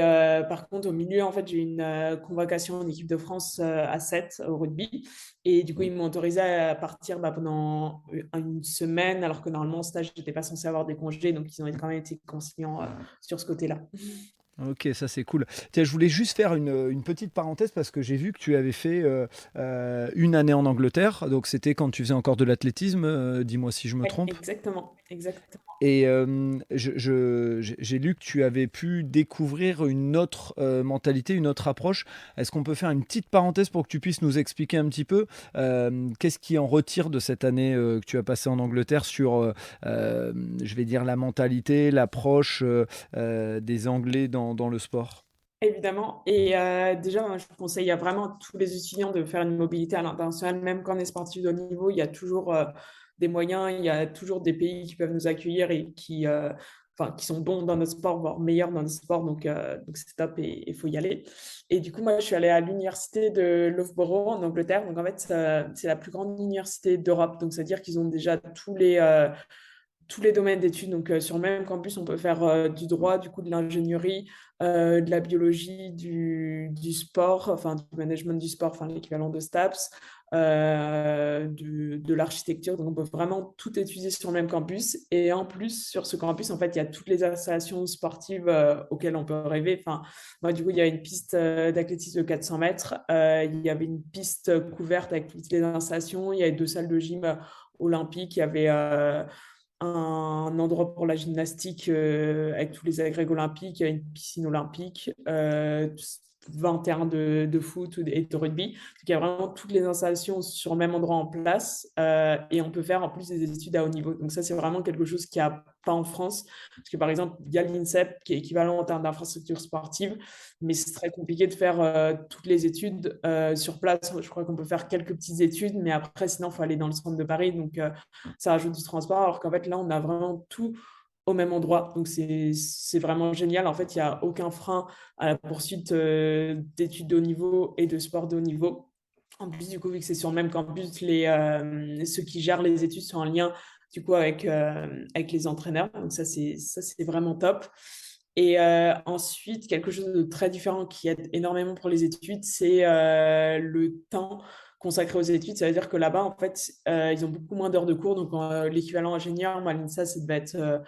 S1: par contre, au milieu, en fait, j'ai eu une convocation en équipe de France à 7 au rugby. Et du coup, ils m'ont autorisé à partir pendant une semaine, alors que normalement, en stage, je n'étais pas censée avoir des congés. Donc, ils ont quand même été conciliants sur ce côté-là.
S2: Ok, ça c'est cool. Tiens, je voulais juste faire une petite parenthèse parce que j'ai vu que tu avais fait une année en Angleterre. Donc c'était quand tu faisais encore de l'athlétisme, dis-moi si je me
S1: Ouais,
S2: trompe.
S1: exactement, exactement.
S2: Et j'ai lu que tu avais pu découvrir une autre mentalité, une autre approche. Est-ce qu'on peut faire une petite parenthèse pour que tu puisses nous expliquer un petit peu qu'est-ce qui en retire de cette année que tu as passée en Angleterre sur, je vais dire, la mentalité, l'approche des Anglais dans le sport?
S1: Évidemment. Et déjà, moi, je conseille à vraiment tous les étudiants de faire une mobilité à l'international. Même quand on est sportif de haut niveau, il y a toujours des moyens, il y a toujours des pays qui peuvent nous accueillir et qui enfin, qui sont bons dans notre sport, voire meilleurs dans notre sport. Donc c'est top et il faut y aller. Et du coup, moi, je suis allée à l'université de Loughborough en Angleterre. Donc, en fait, c'est la plus grande université d'Europe. Donc, c'est-à-dire qu'ils ont déjà tous les domaines d'études. Donc, sur le même campus, on peut faire du droit, du coup, de l'ingénierie, de la biologie, du sport, enfin, du management du sport, enfin, l'équivalent de STAPS, de l'architecture. Donc, on peut vraiment tout étudier sur le même campus. Et en plus, sur ce campus, en fait, il y a toutes les installations sportives auxquelles on peut rêver. Enfin, moi, du coup, il y a une piste d'athlétisme de 400 mètres. Il y avait une piste couverte avec toutes les installations. Il y avait 2 salles de gym olympiques. Il y avait un endroit pour la gymnastique avec tous les agrègues olympiques, il y a une piscine olympique, 20 terrains de foot et de rugby. Donc, il y a vraiment toutes les installations sur le même endroit en place et on peut faire en plus des études à haut niveau. Donc ça, c'est vraiment quelque chose qu'il n'y a pas en France. Parce que par exemple, il y a l'INSEP qui est équivalent en termes d'infrastructure sportive, mais c'est très compliqué de faire toutes les études sur place. Je crois qu'on peut faire quelques petites études, mais après, sinon, il faut aller dans le centre de Paris. Donc, ça rajoute du transport, alors qu'en fait, là, on a vraiment tout au même endroit. Donc, c'est vraiment génial. En fait, il n'y a aucun frein à la poursuite d'études de haut niveau et de sport de haut niveau. En plus, du coup, vu que c'est sur le même campus, ceux qui gèrent les études sont en lien du coup avec les entraîneurs. Donc, ça, c'est vraiment top. Et ensuite, quelque chose de très différent qui aide énormément pour les études, c'est le temps consacré aux études. Ça veut dire que là-bas, en fait, ils ont beaucoup moins d'heures de cours. Donc, l'équivalent ingénieur, moi, à l'INSA, ça devait être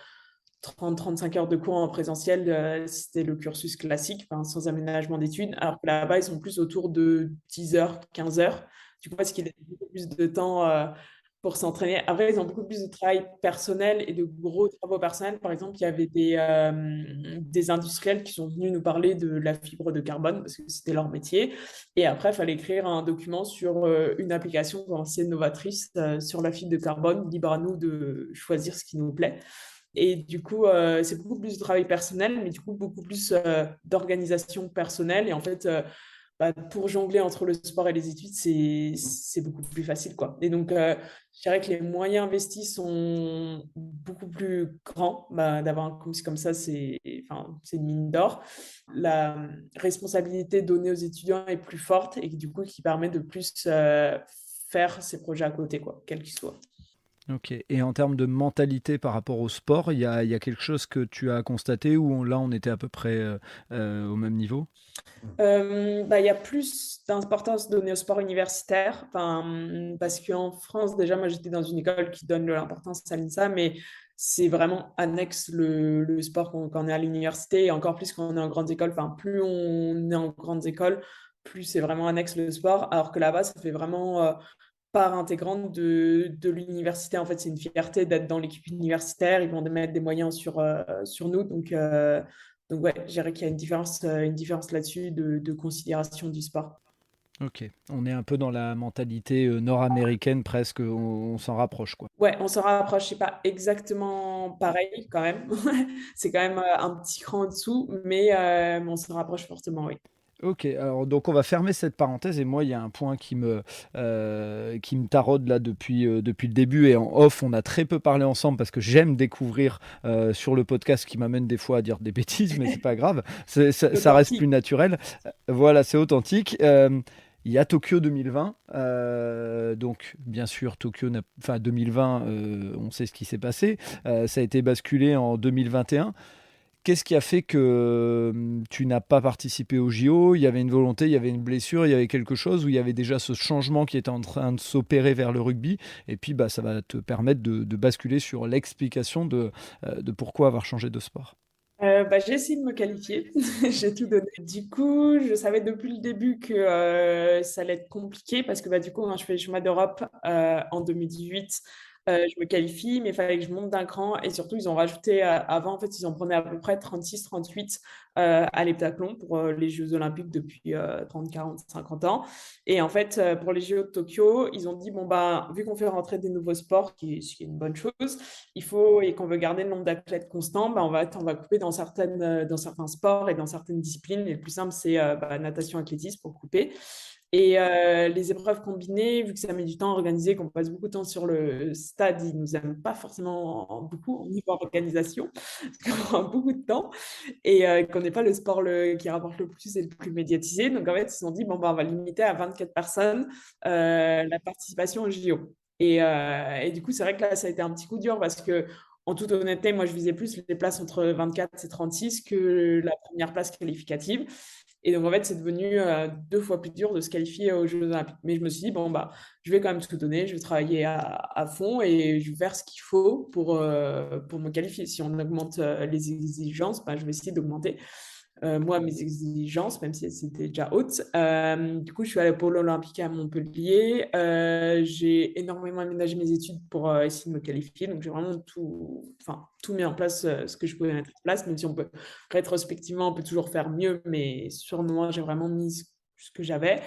S1: 30-35 heures de cours en présentiel. C'était le cursus classique, enfin, sans aménagement d'études. Alors que là-bas, ils sont plus autour de 10 heures, 15 heures. Du coup, parce qu'il y a beaucoup plus de temps pour s'entraîner. Après, ils ont beaucoup plus de travail personnel et de gros travaux personnels. Par exemple, il y avait des industriels qui sont venus nous parler de la fibre de carbone parce que c'était leur métier. Et après, il fallait écrire un document sur une application assez novatrice sur la fibre de carbone. Libre à nous de choisir ce qui nous plaît. Et du coup, c'est beaucoup plus de travail personnel, mais du coup, beaucoup plus d'organisation personnelle. Et en fait, pour jongler entre le sport et les études, c'est beaucoup plus facile, quoi. Et donc, je dirais que les moyens investis sont beaucoup plus grands. D'avoir un campus comme ça, c'est une mine d'or. La responsabilité donnée aux étudiants est plus forte et du coup, qui permet de plus faire ces projets à côté, quoi, quels qu'ils soient.
S2: Ok. Et en termes de mentalité par rapport au sport, il y a quelque chose que tu as constaté où là on était à peu près au même niveau?
S1: Il y a plus d'importance donnée au sport universitaire, enfin, parce qu'en France, déjà, moi j'étais dans une école qui donne de l'importance à l'INSA, mais c'est vraiment annexe le sport quand on est à l'université, et encore plus quand on est en grandes écoles. Enfin, plus on est en grandes écoles, plus c'est vraiment annexe le sport, alors que là-bas, ça fait vraiment part intégrante de l'université. En fait, c'est une fierté d'être dans l'équipe universitaire. Ils vont mettre des moyens sur nous. Donc ouais, je dirais qu'il y a une différence là-dessus de considération du sport.
S2: Ok. On est un peu dans la mentalité nord-américaine presque, on s'en rapproche quoi.
S1: Ouais, on s'en rapproche. C'est pas exactement pareil quand même. C'est quand même un petit cran en dessous, mais on s'en rapproche fortement, oui.
S2: Ok, alors donc on va fermer cette parenthèse et moi il y a un point qui me taraude là depuis le début et en off on a très peu parlé ensemble parce que j'aime découvrir sur le podcast qui m'amène des fois à dire des bêtises mais c'est pas grave, ça reste plus naturel. Voilà, c'est authentique. Il y a Tokyo 2020, donc bien sûr enfin 2020, on sait ce qui s'est passé, ça a été basculé en 2021. Qu'est-ce qui a fait que tu n'as pas participé au JO? Il y avait une volonté, il y avait une blessure, il y avait quelque chose où il y avait déjà ce changement qui était en train de s'opérer vers le rugby. Et puis, ça va te permettre de basculer sur l'explication de pourquoi avoir changé de sport.
S1: J'ai essayé de me qualifier, j'ai tout donné. Du coup, je savais depuis le début que ça allait être compliqué parce que du coup, quand je fais les chemins d'Europe en 2018, je me qualifie, mais il fallait que je monte d'un cran. Et surtout, ils ont rajouté, avant, en fait, ils en prenaient à peu près 36-38 à l'heptathlon pour les Jeux Olympiques depuis 30, 40, 50 ans. Et en fait, pour les JO de Tokyo, ils ont dit, bon, vu qu'on fait rentrer des nouveaux sports, ce qui est une bonne chose, et qu'on veut garder le nombre d'athlètes constant, on va couper dans certains sports et dans certaines disciplines. Et le plus simple, c'est natation, athlétisme pour couper. Et les épreuves combinées, vu que ça met du temps à organiser, qu'on passe beaucoup de temps sur le stade, ils nous aiment pas forcément beaucoup au niveau organisation, parce qu'on prend beaucoup de temps et qu'on n'est pas le sport qui rapporte le plus et le plus médiatisé. Donc en fait, ils se sont dit, bon, bah, on va limiter à 24 personnes la participation au JO. Et du coup, c'est vrai que là, ça a été un petit coup dur parce que, en toute honnêteté, moi, je visais plus les places entre 24 et 36 que la première place qualificative. Et donc, en fait, c'est devenu 2 fois plus dur de se qualifier aux Jeux Olympiques. Mais je me suis dit, bon, bah, je vais quand même tout donner, je vais travailler à fond et je vais faire ce qu'il faut pour me qualifier. Si on augmente les exigences, bah, je vais essayer d'augmenter moi mes exigences, même si c'était déjà haute. Du coup, je suis allée au pôle olympique à Montpellier. J'ai énormément aménagé mes études pour essayer de me qualifier. Donc, j'ai vraiment tout mis en place, ce que je pouvais mettre en place, même si on peut, rétrospectivement, on peut toujours faire mieux, mais sur le moment, j'ai vraiment mis ce que j'avais.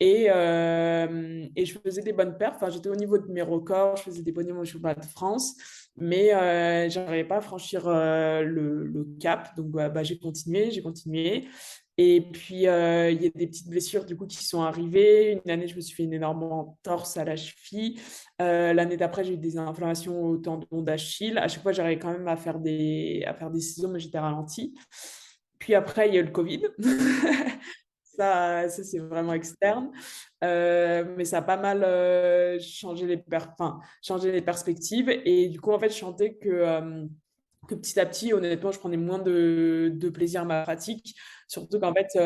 S1: Et je faisais des bonnes perfs. Enfin, j'étais au niveau de mes records, je faisais des podiums au championnat de France, mais je n'arrivais pas à franchir le cap. Donc, bah, j'ai continué, j'ai continué. Et puis, il y a des petites blessures du coup qui sont arrivées. Une année, je me suis fait une énorme entorse à la cheville. L'année d'après, j'ai eu des inflammations au tendon d'Achille. À chaque fois, j'arrivais quand même à faire des ciseaux, mais j'étais ralentie. Puis après, il y a eu le Covid. Ça c'est vraiment externe. Mais ça a pas mal changé les perspectives. Et du coup, en fait, je sentais que petit à petit, honnêtement, je prenais moins de plaisir à ma pratique. Surtout qu'en fait,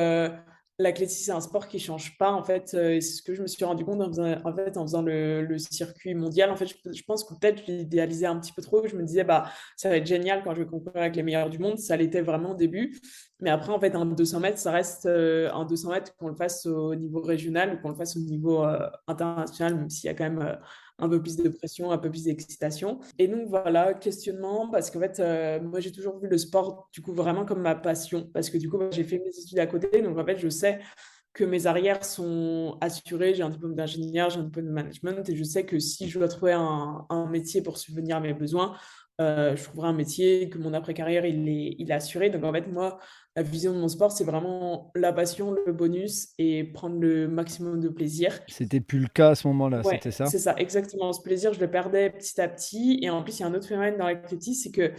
S1: l'athlétisme, c'est un sport qui ne change pas. En fait, et c'est ce que je me suis rendu compte en faisant le circuit mondial. En fait, je pense que peut-être je l'idéalisais un petit peu trop. Je me disais, bah, ça va être génial quand je vais concourir avec les meilleurs du monde. Ça l'était vraiment au début. Mais après, en fait, un 200 mètres, ça reste un 200 mètres qu'on le fasse au niveau régional ou qu'on le fasse au niveau international, même s'il y a quand même un peu plus de pression, un peu plus d'excitation. Et donc voilà, questionnement, parce qu'en fait, moi j'ai toujours vu le sport du coup vraiment comme ma passion, parce que du coup, bah, j'ai fait mes études à côté, donc en fait, je sais que mes arrières sont assurées, j'ai un diplôme d'ingénieur, j'ai un diplôme de management, et je sais que si je dois trouver un métier pour subvenir à mes besoins, je trouverai un métier, que mon après-carrière, il est assuré. Donc en fait, moi, la vision de mon sport, c'est vraiment la passion, le bonus et prendre le maximum de plaisir.
S2: C'était plus le cas à ce moment-là,
S1: Ouais,
S2: c'était ça?
S1: c'est ça, exactement. Ce plaisir, je le perdais petit à petit. Et en plus, il y a un autre phénomène dans l'athlétisme, c'est que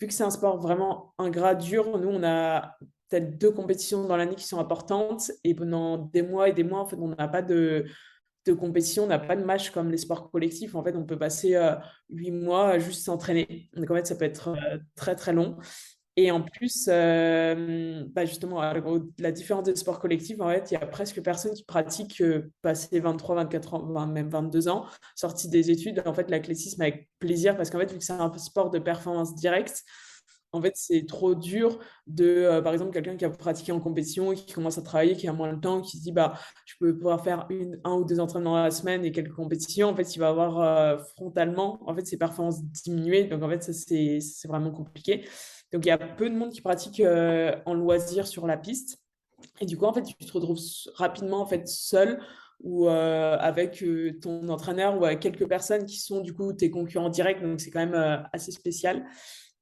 S1: vu que c'est un sport vraiment ingrat, dur, nous, on a peut-être 2 compétitions dans l'année qui sont importantes. Et pendant des mois et des mois, en fait, on n'a pas de compétition, on n'a pas de match comme les sports collectifs. En fait, on peut passer 8 mois à juste s'entraîner. Donc, en fait, ça peut être très, très long. Et en plus, bah justement, la différence des sports collectifs, en fait, il y a presque personne qui pratique passé 23, 24 ans, même 22 ans, sorti des études. En fait, l'athlétisme avec plaisir, parce qu'en fait, vu que c'est un sport de performance directe, en fait, c'est trop dur par exemple, quelqu'un qui a pratiqué en compétition, qui commence à travailler, qui a moins le temps, qui se dit, bah, je peux pouvoir faire un ou deux entraînements dans la semaine et quelques compétitions. En fait, il va avoir frontalement, en fait, ses performances diminuer. Donc, en fait, ça, c'est vraiment compliqué. Donc, il y a peu de monde qui pratique en loisir sur la piste. Et du coup, en fait, tu te retrouves rapidement en fait, seul ou avec ton entraîneur ou avec quelques personnes qui sont du coup tes concurrents directs. Donc, c'est quand même assez spécial.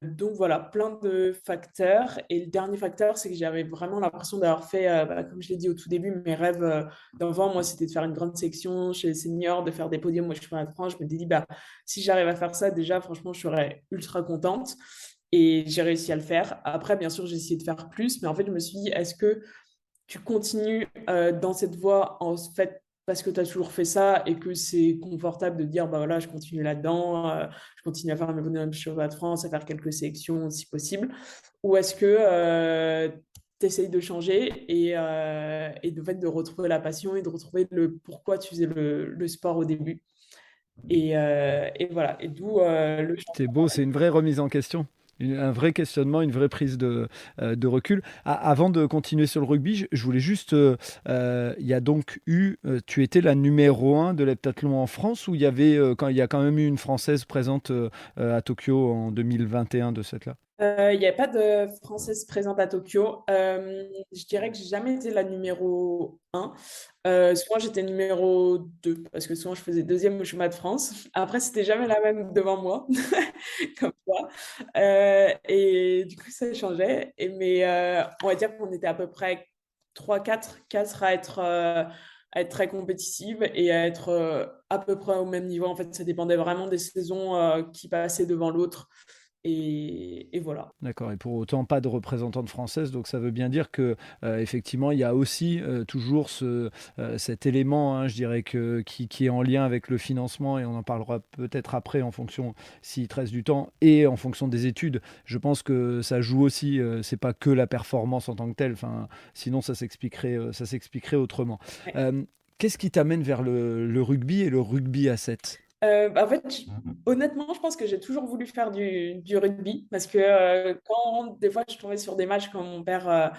S1: Donc voilà, plein de facteurs. Et le dernier facteur, c'est que j'avais vraiment l'impression d'avoir fait, bah, comme je l'ai dit au tout début, mes rêves d'enfant, moi, c'était de faire une grande section chez les seniors, de faire des podiums. Moi, je suis à France. Je me suis dit, bah, si j'arrive à faire ça, déjà, franchement, je serais ultra contente. Et j'ai réussi à le faire. Après, bien sûr, j'ai essayé de faire plus. Mais en fait, je me suis dit, est-ce que tu continues dans cette voie en fait parce que tu as toujours fait ça et que c'est confortable de dire bah voilà je continue là-dedans, je continue à faire mes bonhommes championnat de France, à faire quelques sélections si possible, ou est-ce que tu essayes de changer et de fait de retrouver la passion et de retrouver le pourquoi tu faisais le sport au début et voilà et d'où le
S2: C'est
S1: changement.
S2: beau, c'est une vraie remise en question. Un vrai questionnement, une vraie prise de recul. Avant de continuer sur le rugby, je voulais juste. Il y a donc eu. Tu étais la numéro 1 de l'heptathlon en France ou il y a quand même eu une Française présente à Tokyo en 2021 de cette là?
S1: Il n'y avait pas de Française présente à Tokyo. Je dirais que j'ai jamais été la numéro 1. Souvent, j'étais numéro 2 parce que souvent, je faisais deuxième au chemin de France. Après, c'était jamais la même devant moi, comme toi. Et du coup, ça changeait. Mais on va dire qu'on était à peu près 3, 4 à être à être très compétitive et à être à peu près au même niveau. En fait, ça dépendait vraiment des saisons qui passaient devant l'autre. Et voilà.
S2: D'accord, et pour autant pas de représentante française, donc ça veut bien dire que effectivement il y a aussi toujours cet élément, hein, je dirais qui est en lien avec le financement, et on en parlera peut-être après en fonction s'il te reste du temps et en fonction des études. Je pense que ça joue aussi, c'est pas que la performance en tant que telle, enfin, sinon ça s'expliquerait autrement.
S1: Ouais.
S2: Qu'est-ce qui t'amène vers le rugby et le rugby à 7?
S1: En fait, honnêtement, je pense que j'ai toujours voulu faire du rugby parce que quand des fois je tombais sur des matchs quand mon père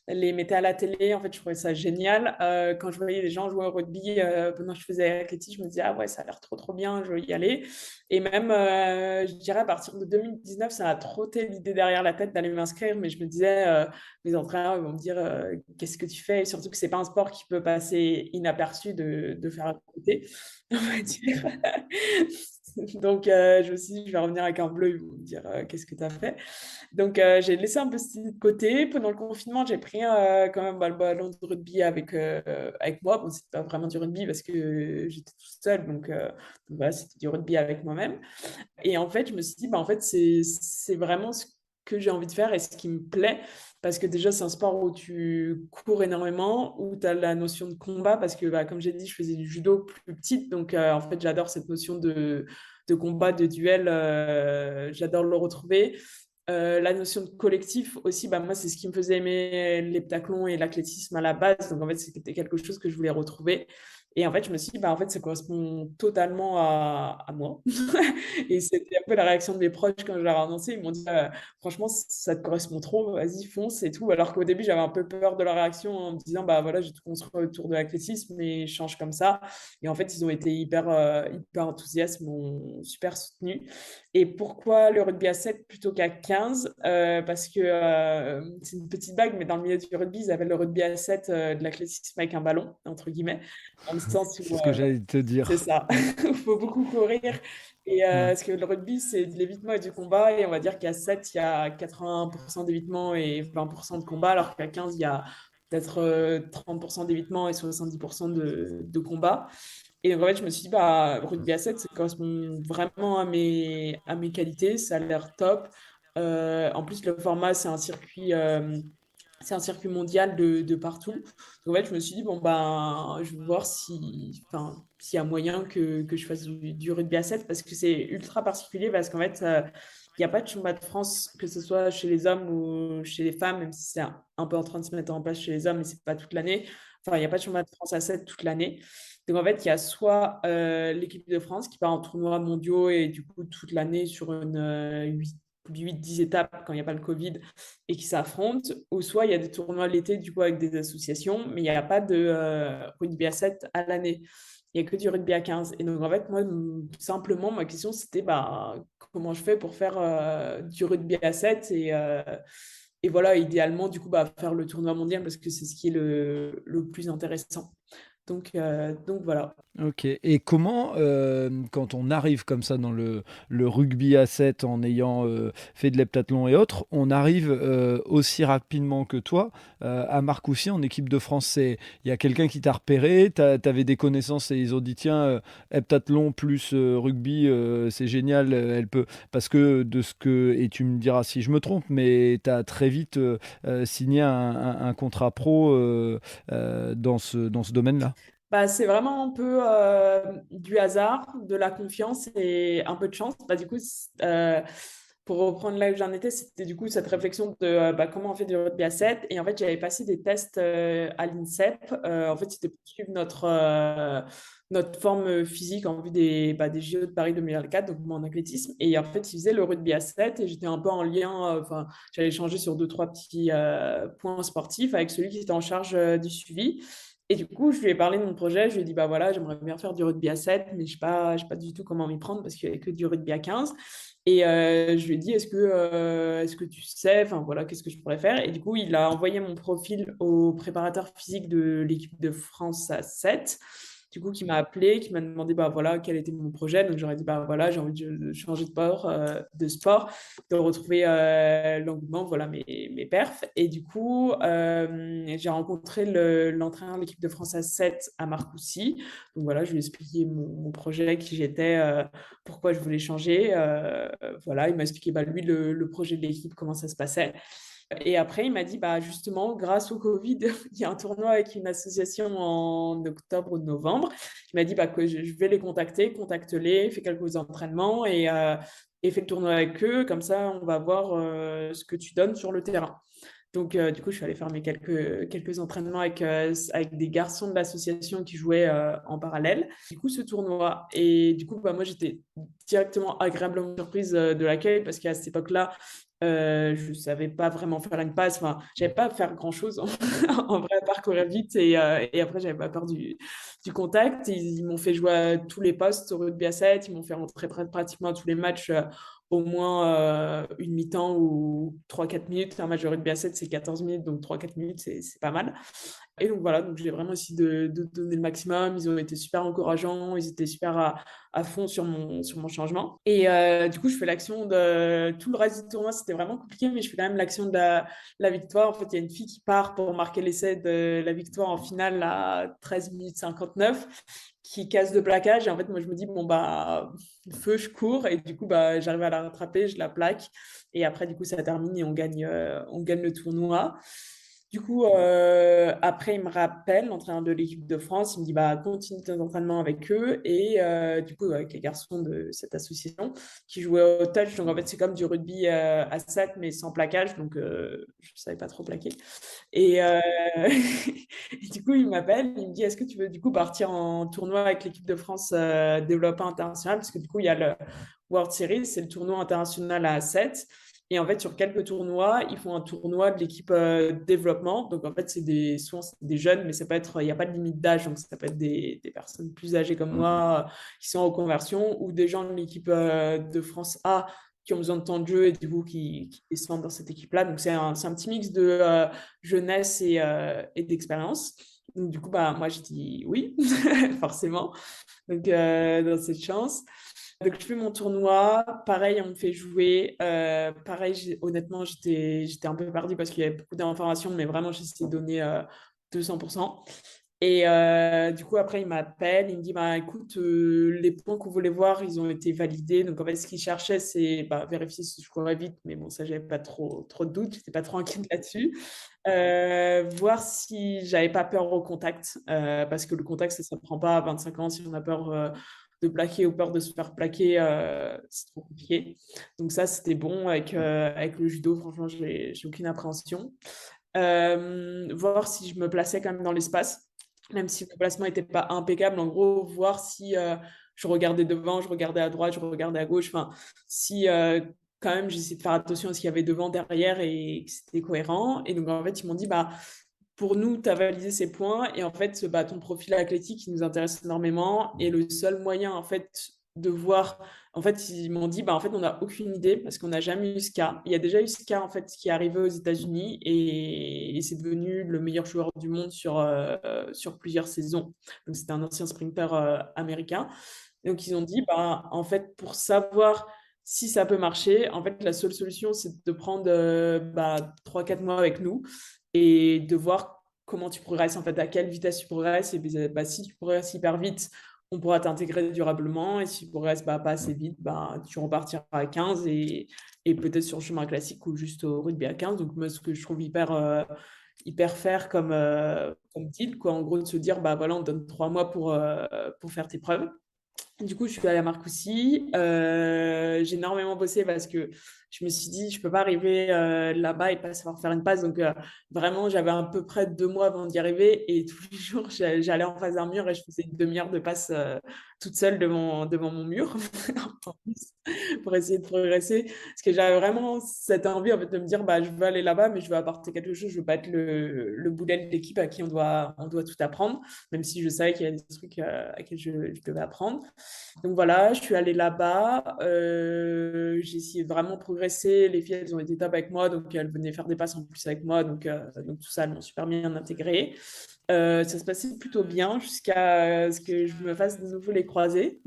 S1: les mettait à la télé, en fait, je trouvais ça génial. Quand je voyais les gens jouer au rugby pendant que je faisais athlétisme, je me disais, ah ouais, ça a l'air trop, trop bien, je veux y aller. Et même, je dirais, à partir de 2019, ça a trotté l'idée derrière la tête d'aller m'inscrire, mais je me disais, mes entraîneurs ils vont me dire, qu'est-ce que tu fais? Et surtout que c'est pas un sport qui peut passer inaperçu de faire à côté, on va dire. Donc, je me suis dit, je vais revenir avec un bleu, ils vont me dire, qu'est-ce que tu as fait? Donc, j'ai laissé un peu ça de côté. Pendant le confinement, j'ai pris quand même le ballon de rugby avec moi. Bon, c'était pas vraiment du rugby parce que j'étais toute seule, donc voilà, c'était du rugby avec moi-même. Et en fait, je me suis dit, bah, en fait, c'est vraiment ce que j'ai envie de faire et ce qui me plaît. Parce que déjà, c'est un sport où tu cours énormément, où tu as la notion de combat. Parce que, bah, comme j'ai dit, je faisais du judo plus petite. Donc, en fait, j'adore cette notion de combat, de duel. J'adore le retrouver. La notion de collectif aussi, bah, moi, c'est ce qui me faisait aimer l'heptathlon et l'athlétisme à la base. Donc, en fait, c'était quelque chose que je voulais retrouver. Et en fait, je me suis dit, bah, en fait, ça correspond totalement à moi. Et c'était un peu la réaction de mes proches quand je leur ai annoncé. Ils m'ont dit, franchement, ça te correspond trop, vas-y, fonce et tout. Alors qu'au début, j'avais un peu peur de leur réaction en me disant, bah voilà, j'ai tout construit autour de l'athlétisme et je change comme ça. Et en fait, ils ont été hyper enthousiastes, m'ont super soutenu. Et pourquoi le rugby à 7 plutôt qu'à 15? Parce que c'est une petite bague, mais dans le milieu du rugby, ils appellent le rugby à 7 de l'athlétisme avec un ballon, entre guillemets, dans le sens
S2: C'est
S1: où
S2: ce que j'allais te
S1: c'est
S2: dire.
S1: ça, il faut beaucoup courir. Et
S2: Ouais.
S1: parce que le rugby, c'est de l'évitement et du combat. Et on va dire qu'à 7 il y a 80% d'évitement et 20% de combat, alors qu'à 15 il y a peut-être 30% d'évitement et 70% de combat. Et donc, en fait, je me suis dit, bah, rugby à 7 ça correspond vraiment à mes qualités. Ça a l'air top. En plus, le format, c'est un circuit mondial de partout. Donc, en fait, je me suis dit, bon, ben, je vais voir enfin, s'il y a moyen que je fasse du rugby à 7 parce que c'est ultra particulier parce qu'en fait, il n'y a pas de championnat de France, que ce soit chez les hommes ou chez les femmes, même si c'est un peu en train de se mettre en place chez les hommes, mais c'est pas toute l'année. Enfin, il n'y a pas de championnat de France à 7 toute l'année. Donc, en fait, il y a soit l'équipe de France qui part en tournois mondiaux et du coup, toute l'année sur une 8-10 étapes quand il n'y a pas le Covid et qui s'affrontent, ou soit il y a des tournois l'été du coup avec des associations, mais il n'y a pas de rugby à 7 à l'année. Il n'y a que du rugby à 15. Et donc, en fait, moi, simplement, ma question, c'était bah, comment je fais pour faire du rugby à 7 et voilà, idéalement, du coup, bah, faire le tournoi mondial parce que c'est ce qui est le plus intéressant. Donc voilà.
S2: Ok. Et comment, quand on arrive comme ça dans le rugby à 7 en ayant fait de l'heptathlon et autres, on arrive aussi rapidement que toi à Marcoussis en équipe de France? Il y a quelqu'un qui t'a repéré, tu avais des connaissances et ils ont dit tiens, heptathlon plus rugby, c'est génial, elle peut. Parce que de ce que. Et tu me diras si je me trompe, mais tu as très vite signé un contrat pro dans ce domaine-là.
S1: Bah, c'est vraiment un peu du hasard, de la confiance et un peu de chance. Bah, du coup, pour reprendre là où j'en étais, c'était du coup cette réflexion de bah, comment on fait du rugby à 7. Et en fait, j'avais passé des tests à l'INSEP. En fait, c'était pour suivre notre forme physique en vue des JO de Paris 2024, donc moi en athlétisme. Et en fait, ils faisaient le rugby à 7 et j'étais un peu en lien, enfin, j'allais échanger sur deux, trois petits points sportifs avec celui qui était en charge du suivi. Et du coup, je lui ai parlé de mon projet. Je lui ai dit, bah voilà, j'aimerais bien faire du rugby à 7, mais je sais pas du tout comment m'y prendre parce qu'il n'y avait que du rugby à 15. Et je lui ai dit, est-ce que tu sais, enfin voilà, qu'est-ce que je pourrais faire? Et du coup, il a envoyé mon profil au préparateur physique de l'équipe de France à 7. du coup, qui m'a appelé, qui m'a demandé bah, voilà, quel était mon projet. Donc, j'aurais dit bah, voilà, j'ai envie de changer de sport, de retrouver l'engouement, voilà mes perfs. Et du coup, j'ai rencontré l'entraîneur de l'équipe de France à 7 à Marcoussis. Donc, voilà, je lui ai expliqué mon projet, qui j'étais, pourquoi je voulais changer. Voilà, il m'a expliqué bah, lui, le projet de l'équipe, comment ça se passait. Et après, il m'a dit, bah, justement, grâce au Covid, il y a un tournoi avec une association en octobre ou novembre. Il m'a dit bah, que je vais les contacter, contacte-les, fais quelques entraînements et fais le tournoi avec eux. Comme ça, on va voir ce que tu donnes sur le terrain. Donc, du coup, je suis allée faire mes quelques entraînements avec des garçons de l'association qui jouaient en parallèle. Du coup, ce tournoi. Et du coup, bah, moi, j'étais directement agréablement surprise de l'accueil parce qu'à cette époque-là, je ne savais pas vraiment faire une passe. Enfin, je n'avais pas à faire grand-chose en vrai, à part courir vite. Et après, je n'avais pas peur du contact. Ils m'ont fait jouer à tous les postes au rugby à 7. Ils m'ont fait rentrer pratiquement à tous les matchs. Au moins une mi-temps ou 3-4 minutes. Un match de rugby à 7, c'est 14 minutes, donc 3-4 minutes, c'est pas mal. Et donc voilà, donc j'ai vraiment essayé de donner le maximum. Ils ont été super encourageants, ils étaient super à fond sur mon changement. Et du coup, je fais l'action de tout le reste du tournoi, c'était vraiment compliqué, mais je fais quand même l'action de la victoire. En fait, il y a une fille qui part pour marquer l'essai de la victoire en finale à 13 minutes 59 qui casse de plaquage. Et en fait, moi, je me dis, bon, bah, feu, je cours. Et du coup, bah, j'arrive à la rattraper, je la plaque. Et après, du coup, ça termine et on gagne le tournoi. Du coup, après, il me rappelle, l'entraîneur de l'équipe de France, il me dit, bah, continue tes entraînements avec eux. Et du coup, avec les garçons de cette association qui jouaient au touch. Donc, en fait, c'est comme du rugby à 7, mais sans plaquage. Donc, je ne savais pas trop plaquer. Et, et du coup, il m'appelle, il me dit, est-ce que tu veux du coup partir en tournoi avec l'équipe de France développement international? Parce que du coup, il y a le World Series, c'est le tournoi international à 7. Et en fait, sur quelques tournois, ils font un tournoi de l'équipe développement. Donc, en fait, souvent, c'est des jeunes, mais ça peut être, il n'y a pas de limite d'âge. Donc, ça peut être des personnes plus âgées comme moi qui sont en reconversion ou des gens de l'équipe de France A qui ont besoin de temps de jeu et du coup qui descendent dans cette équipe-là. Donc, c'est un petit mix de jeunesse et d'expérience. Donc, du coup, bah, moi, j'ai dit oui, forcément. Donc, dans cette chance. Donc, je fais mon tournoi. Pareil, on me fait jouer. Pareil, honnêtement, j'étais un peu perdue parce qu'il y avait beaucoup d'informations, mais vraiment, j'ai essayé de donner 200%. Et du coup, après, il m'appelle, il me dit, bah, écoute, les points qu'on voulait voir, ils ont été validés. Donc, en fait, ce qu'il cherchait, c'est bah, vérifier si je courais vite. Mais bon, ça, j'avais pas trop de doutes, j'étais pas trop inquiète là-dessus. Voir si j'avais pas peur au contact. Parce que le contact, ça ne prend pas à 25 ans. Si on a peur de plaquer ou peur de se faire plaquer, c'est trop compliqué. Donc, ça, c'était bon. Avec le judo, franchement, j'ai aucune appréhension. Voir si je me plaçais quand même dans l'espace même si le placement n'était pas impeccable, en gros, voir si je regardais devant, je regardais à droite, je regardais à gauche, enfin, si quand même j'essayais de faire attention à ce qu'il y avait devant, derrière et que c'était cohérent. Et donc, en fait, ils m'ont dit, bah, pour nous, tu as validé ces points et en fait, bah, ton profil athlétique, il nous intéresse énormément et le seul moyen, en fait, de voir, en fait, ils m'ont dit, bah, en fait, on n'a aucune idée parce qu'on n'a jamais eu ce cas. Il y a déjà eu ce cas, en fait, qui est arrivé aux États-Unis et c'est devenu le meilleur joueur du monde sur plusieurs saisons. Donc, c'était un ancien sprinter américain. Donc, ils ont dit, bah, en fait, pour savoir si ça peut marcher, en fait, la seule solution, c'est de prendre 3-4 mois avec nous et de voir comment tu progresses, en fait, à quelle vitesse tu progresses. Et bah, si tu progresses hyper vite, on pourra t'intégrer durablement. Et si tu progresses pas assez vite, bah, tu repartiras à 15 et peut-être sur le chemin classique ou juste au rugby à 15. Donc, moi, ce que je trouve hyper fair comme deal, quoi. En gros, de se dire, bah voilà, on te donne 3 mois pour faire tes preuves. Du coup, je suis allée à Marcoussis. J'ai énormément bossé parce que je me suis dit, je peux pas arriver là-bas et pas savoir faire une passe. Donc, vraiment, j'avais à peu près 2 mois avant d'y arriver. Et tous les jours, j'allais en face d'un mur et je faisais une demi-heure de passe toute seule devant mon mur en plus, pour essayer de progresser. Parce que j'avais vraiment cette envie en fait, de me dire, bah, je veux aller là-bas, mais je veux apporter quelque chose. Je veux pas être le boulet de l'équipe à qui on doit tout apprendre, même si je savais qu'il y a des trucs à qui je devais apprendre. Donc voilà, je suis allée là-bas. J'ai essayé de vraiment progresser. Les filles, elles ont été top avec moi, donc elles venaient faire des passes en plus avec moi. Donc tout ça, elles m'ont super bien intégré. Ça se passait plutôt bien jusqu'à ce que je me fasse de nouveau les croisés.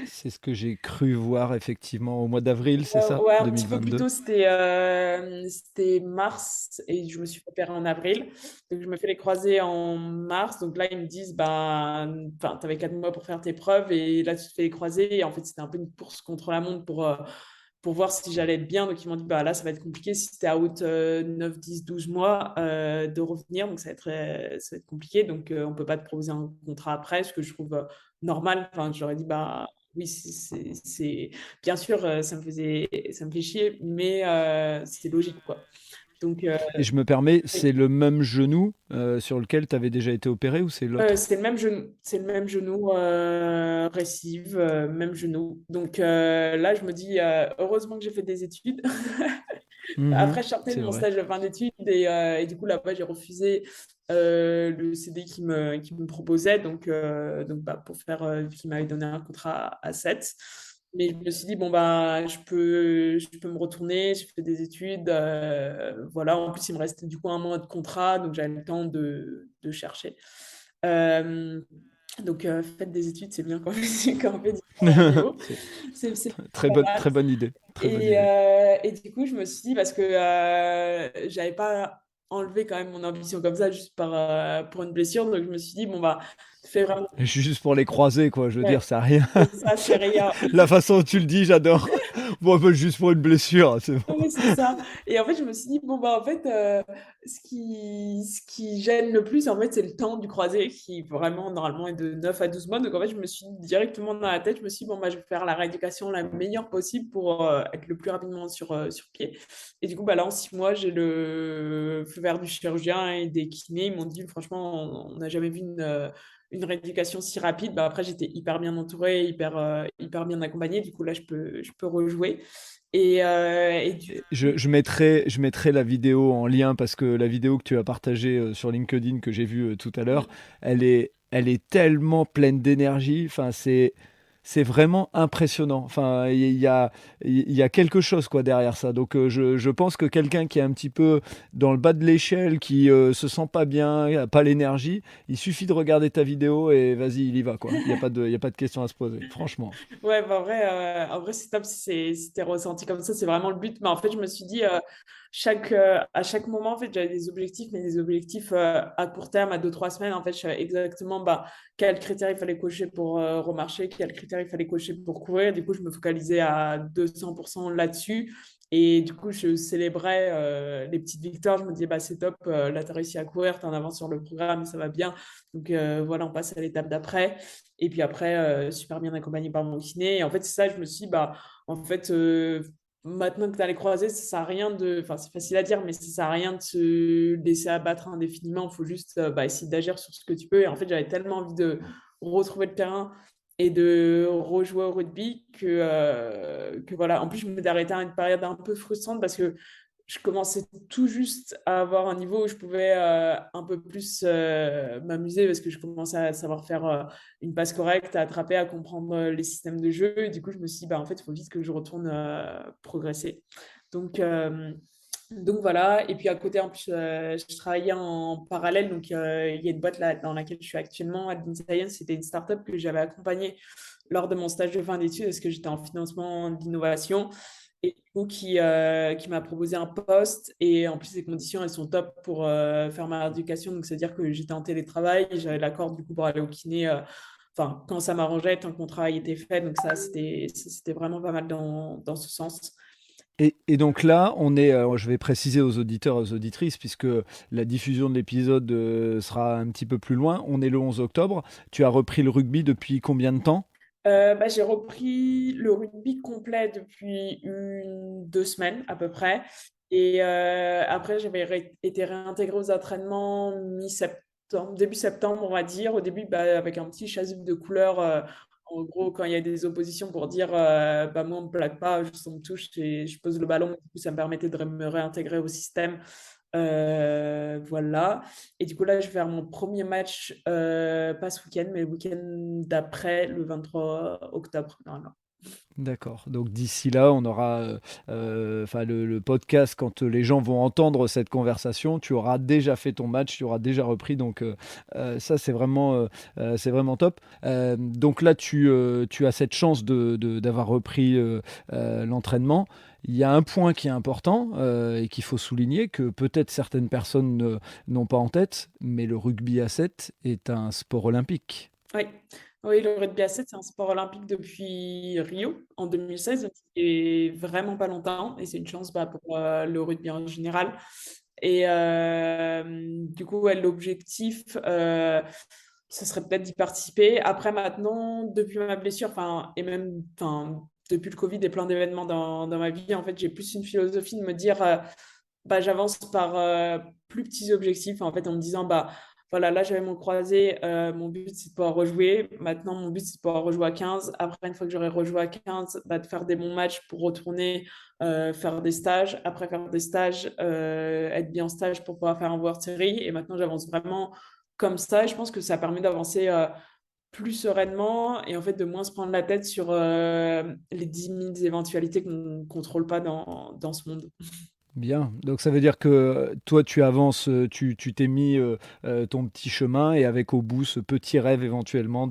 S2: C'est ce que j'ai cru voir effectivement au mois d'avril, c'est ça?
S1: Ouais, un petit peu plus
S2: 2022?
S1: tôt, c'était mars et je me suis fait opérer en avril. Donc, je me fais les croisés en mars. Donc là, ils me disent, bah, enfin, t'avais 4 mois pour faire tes preuves et là, tu te fais les croisés. Et en fait, c'était un peu une course contre la montre pour voir si j'allais être bien. Donc, ils m'ont dit, bah là, ça va être compliqué. Si c'était out 9, 10, 12 mois de revenir, donc ça va être compliqué. Donc, on peut pas te proposer un contrat après, ce que je trouve normal. Enfin, j'aurais dit, bah oui, bien sûr, ça me fait chier, mais c'est logique, quoi. Donc,
S2: Et je me permets,
S1: oui.
S2: c'est le même genou sur lequel tu avais déjà été opéré ou c'est l'autre?
S1: C'est le même genou, récive, même genou. Donc là, je me dis, heureusement que j'ai fait des études.
S2: Mhm,
S1: Après, je sortais de
S2: c'est
S1: mon
S2: vrai.
S1: stage de fin d'études et du coup, là-bas, j'ai refusé le CD qui me proposait, donc bah, pour faire, vu qu'il m'avait donné un contrat à 7. Mais je me suis dit, bon, bah, je peux me retourner, je fais des études. Voilà, en plus, il me restait du coup un mois de contrat, donc j'avais le temps de chercher. Euh, donc, faites des études, c'est bien quand, quand on fait du sport haut niveau.
S2: C'est
S1: C'est
S2: très bonne idée. Très bonne idée.
S1: et du coup, je me suis dit, parce que j'avais pas enlevé quand même mon ambition comme ça, juste pour une blessure. Donc, je me suis dit, bon, bah, fais vraiment.
S2: Juste pour les croiser, quoi. Je veux dire,
S1: Ouais,
S2: ça a rien.
S1: c'est ça, c'est rien.
S2: La façon dont tu le dis, j'adore. Bon, bah, juste pour une blessure, c'est bon.
S1: Oui, c'est ça. Et en fait, je me suis dit, bon, bah, en fait, ce qui gêne le plus, en fait, c'est le temps du croisé qui vraiment, normalement, est de 9 à 12 mois. Donc, en fait, je me suis dit directement dans la tête, je me suis dit, bon, bah, je vais faire la rééducation la meilleure possible pour être le plus rapidement sur pied. Et du coup, bah, là, en 6 mois, j'ai le feu vert du chirurgien et des kinés. Ils m'ont dit, franchement, on n'a jamais vu une rééducation si rapide. Bah, après, j'étais hyper bien entourée, hyper bien accompagnée. Du coup, là, je peux rejouer. Et du
S2: Je mettrai la vidéo en lien parce que la vidéo que tu as partagée sur LinkedIn que j'ai vue tout à l'heure, elle est tellement pleine d'énergie. Enfin, c'est vraiment impressionnant. Enfin, il y a quelque chose quoi derrière ça. Donc, je pense que quelqu'un qui est un petit peu dans le bas de l'échelle, qui se sent pas bien, a pas l'énergie, il suffit de regarder ta vidéo et vas-y, il y va quoi. Il y a pas de question à se poser. Franchement.
S1: Ouais, bah, en vrai, c'est top si t'es ressenti comme ça, c'est vraiment le but. Mais en fait, je me suis dit, à chaque moment, en fait, j'avais des objectifs, mais des objectifs à court terme, à 2, 3 semaines. En fait, je savais exactement bah, quels critères il fallait cocher pour remarcher, quels critères il fallait cocher pour courir. Du coup, je me focalisais à 200% là-dessus. Et du coup, je célébrais les petites victoires. Je me disais, bah, c'est top, là, tu as réussi à courir, tu es en avance sur le programme, ça va bien. Donc voilà, on passe à l'étape d'après. Et puis après, super bien accompagné par mon kiné. Et en fait, c'est ça, je me suis dit, bah, en fait, maintenant que tu as les croisés, ça sert à rien de. Enfin, c'est facile à dire, mais ça sert à rien de se laisser abattre indéfiniment. Il faut juste bah, essayer d'agir sur ce que tu peux. Et en fait, j'avais tellement envie de retrouver le terrain et de rejouer au rugby que voilà. En plus, je m'étais arrêtée à une période un peu frustrante parce que je commençais tout juste à avoir un niveau où je pouvais un peu plus m'amuser parce que je commençais à savoir faire une passe correcte, à attraper, à comprendre les systèmes de jeu. Et du coup, je me suis dit, bah, en fait, il faut vite que je retourne progresser. Donc, euh, donc voilà. Et puis à côté, en plus, je travaillais en parallèle. Donc, il y a une boîte là, dans laquelle je suis actuellement, Admin Science. C'était une startup que j'avais accompagnée lors de mon stage de fin d'études parce que j'étais en financement d'innovation et du coup qui m'a proposé un poste et en plus les conditions elles sont top pour faire ma rééducation donc c'est à dire que j'étais en télétravail et j'avais l'accord du coup pour aller au kiné enfin quand ça m'arrangeait tant que mon travail était fait donc c'était vraiment pas mal dans ce sens.
S2: Et donc là, on est, je vais préciser aux auditeurs et aux auditrices, puisque la diffusion de l'épisode sera un petit peu plus loin. On est le 11 octobre. Tu as repris le rugby depuis combien de temps?
S1: Bah, j'ai repris le rugby complet depuis 2 semaines à peu près. Et après, été réintégrée aux entraînements mi-septembre, début septembre, on va dire. Au début, bah, avec un petit chasuble de couleurs. En gros, quand il y a des oppositions pour dire bah, moi, on ne me plaque pas, juste on me touche et je pose le ballon. Du coup, ça me permettait de me réintégrer au système. Voilà. Et du coup, là, je vais faire mon premier match, pas ce week-end, mais le week-end d'après, le 23 octobre, normalement.
S2: D'accord. Donc d'ici là, on aura, enfin le podcast quand, les gens vont entendre cette conversation, tu auras déjà fait ton match, tu auras déjà repris donc ça c'est vraiment top. Donc là tu as cette chance d'avoir repris, l'entraînement. Il y a un point qui est important, et qu'il faut souligner que peut-être certaines personnes n'ont pas en tête, mais le rugby à 7 est un sport olympique.
S1: Oui, oui, le rugby à 7, c'est un sport olympique depuis Rio en 2016, donc c'est vraiment pas longtemps et c'est une chance, pour, le rugby en général et du coup, ouais, l'objectif, ce serait peut-être d'y participer. Après maintenant, depuis ma blessure, enfin et même, enfin, depuis le covid et plein d'événements dans ma vie, en fait, j'ai plus une philosophie de me dire, j'avance par, plus petits objectifs, en fait, en me disant: voilà, là, j'avais mon croisé. Mon but, c'est de pouvoir rejouer. Maintenant, mon but, c'est de pouvoir rejouer à 15. Après, une fois que j'aurai rejoué à 15, de faire des bons matchs pour retourner faire des stages. Après, faire des stages, être bien en stage pour pouvoir faire un World Series. Et maintenant, j'avance vraiment comme ça. Et je pense que ça permet d'avancer plus sereinement et en fait de moins se prendre la tête sur les 10 000 éventualités qu'on ne contrôle pas dans ce monde.
S2: Bien, donc ça veut dire que toi tu avances, tu t'es mis, ton petit chemin et avec au bout ce petit rêve éventuellement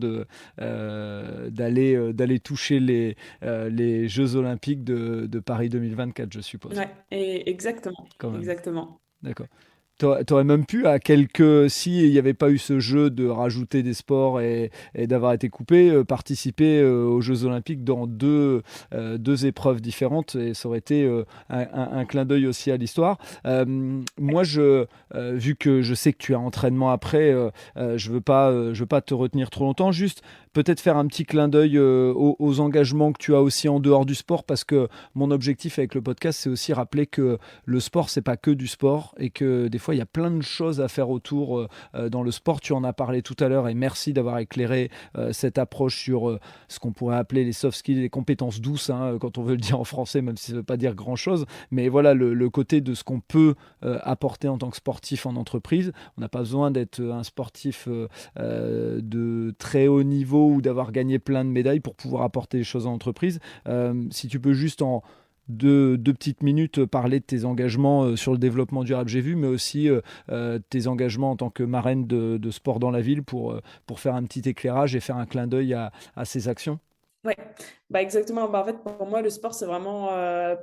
S2: d'aller toucher les jeux olympiques de Paris 2024, je suppose?
S1: Ouais, et exactement,
S2: Quand même,
S1: exactement.
S2: d'accord. Tu aurais même pu à quelques s'il n'y avait pas eu ce jeu de rajouter des sports et d'avoir été coupé, participer, aux jeux olympiques dans 2 épreuves différentes et ça aurait été, un clin d'œil aussi à l'histoire. Moi vu que je sais que tu as entraînement après, je veux pas te retenir trop longtemps. Juste peut-être faire un petit clin d'œil, aux engagements que tu as aussi en dehors du sport parce que mon objectif avec le podcast, c'est aussi rappeler que le sport, c'est pas que du sport et que des fois, il y a plein de choses à faire autour dans le sport. Tu en as parlé tout à l'heure et merci d'avoir éclairé cette approche sur ce qu'on pourrait appeler les soft skills, les compétences douces, hein, quand on veut le dire en français, même si ça ne veut pas dire grand-chose. Mais voilà, le côté de ce qu'on peut apporter en tant que sportif en entreprise. On n'a pas besoin d'être un sportif de très haut niveau ou d'avoir gagné plein de médailles pour pouvoir apporter des choses en entreprise. Si tu peux juste en 2 petites minutes parler de tes engagements sur le développement durable, j'ai vu, mais aussi tes engagements en tant que marraine de sport dans la ville pour faire un petit éclairage et faire un clin d'œil à ces actions.
S1: Ouais, exactement. En fait, pour moi, le sport, c'est vraiment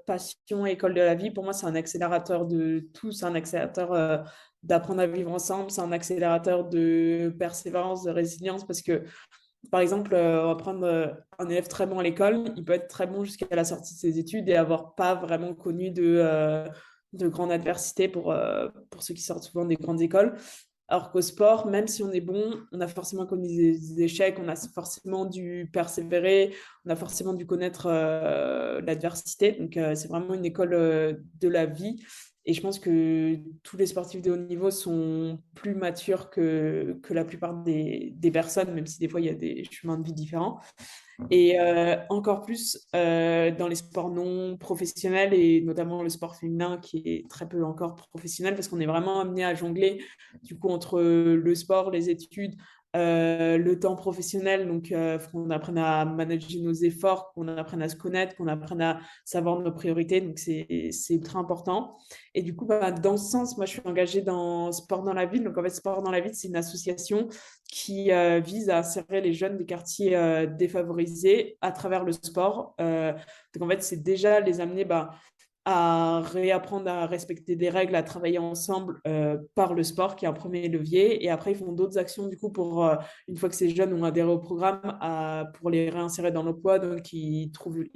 S1: passion et école de la vie. Pour moi, c'est un accélérateur de tout. C'est un accélérateur d'apprendre à vivre ensemble. C'est un accélérateur de persévérance, de résilience. Parce que, par exemple, on va prendre un élève très bon à l'école. Il peut être très bon jusqu'à la sortie de ses études et avoir pas vraiment connu de grande adversité pour ceux qui sortent souvent des grandes écoles. Alors qu'au sport, même si on est bon, on a forcément connu des échecs, on a forcément dû persévérer, on a forcément dû connaître l'adversité. Donc, c'est vraiment une école de la vie. Et je pense que tous les sportifs de haut niveau sont plus matures que la plupart des personnes, même si des fois, il y a des chemins de vie différents. Et encore plus dans les sports non professionnels et notamment le sport féminin qui est très peu encore professionnel parce qu'on est vraiment amené à jongler du coup entre le sport, les études, le temps professionnel. Donc, qu'on apprenne à manager nos efforts, qu'on apprenne à se connaître, qu'on apprenne à savoir nos priorités. Donc, c'est ultra important. Et du coup, dans ce sens, moi, je suis engagée dans Sport dans la ville. Donc, en fait, Sport dans la ville, c'est une association qui vise à insérer les jeunes des quartiers défavorisés à travers le sport. Donc, en fait, c'est déjà les amener à réapprendre à respecter des règles, à travailler ensemble par le sport, qui est un premier levier. Et après, ils font d'autres actions, du coup, une fois que ces jeunes ont adhéré au programme, pour les réinsérer dans l'emploi. Donc, ils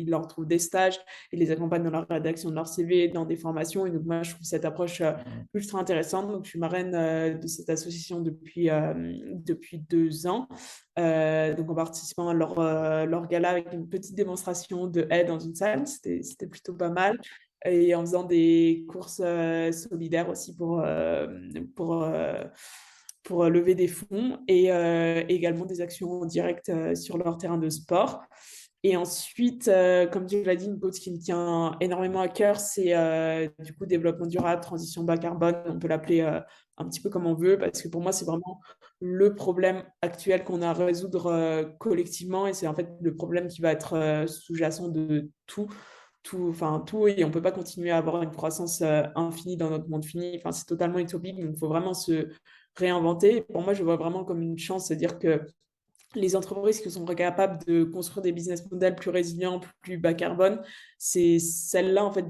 S1: leur trouvent des stages, ils les accompagnent dans la rédaction de leur CV, dans des formations. Et donc, moi, je trouve cette approche ultra intéressante. Donc, je suis marraine de cette association depuis 2 ans. Donc, en participant à leur gala avec une petite démonstration de haie dans une salle, c'était plutôt pas mal et en faisant des courses solidaires aussi pour lever des fonds et également des actions en direct sur leur terrain de sport. Et ensuite, comme tu l'as dit, une cause qui me tient énormément à cœur, c'est du coup développement durable, transition bas carbone, on peut l'appeler un petit peu comme on veut, parce que pour moi, c'est vraiment le problème actuel qu'on a à résoudre collectivement, et c'est en fait le problème qui va être sous-jacent de tout, et on ne peut pas continuer à avoir une croissance infinie dans notre monde fini. Enfin, c'est totalement utopique, donc il faut vraiment se réinventer. Pour moi, je vois vraiment comme une chance, c'est-à-dire que les entreprises qui sont capables de construire des business models plus résilients, plus bas carbone, c'est celles-là, en fait,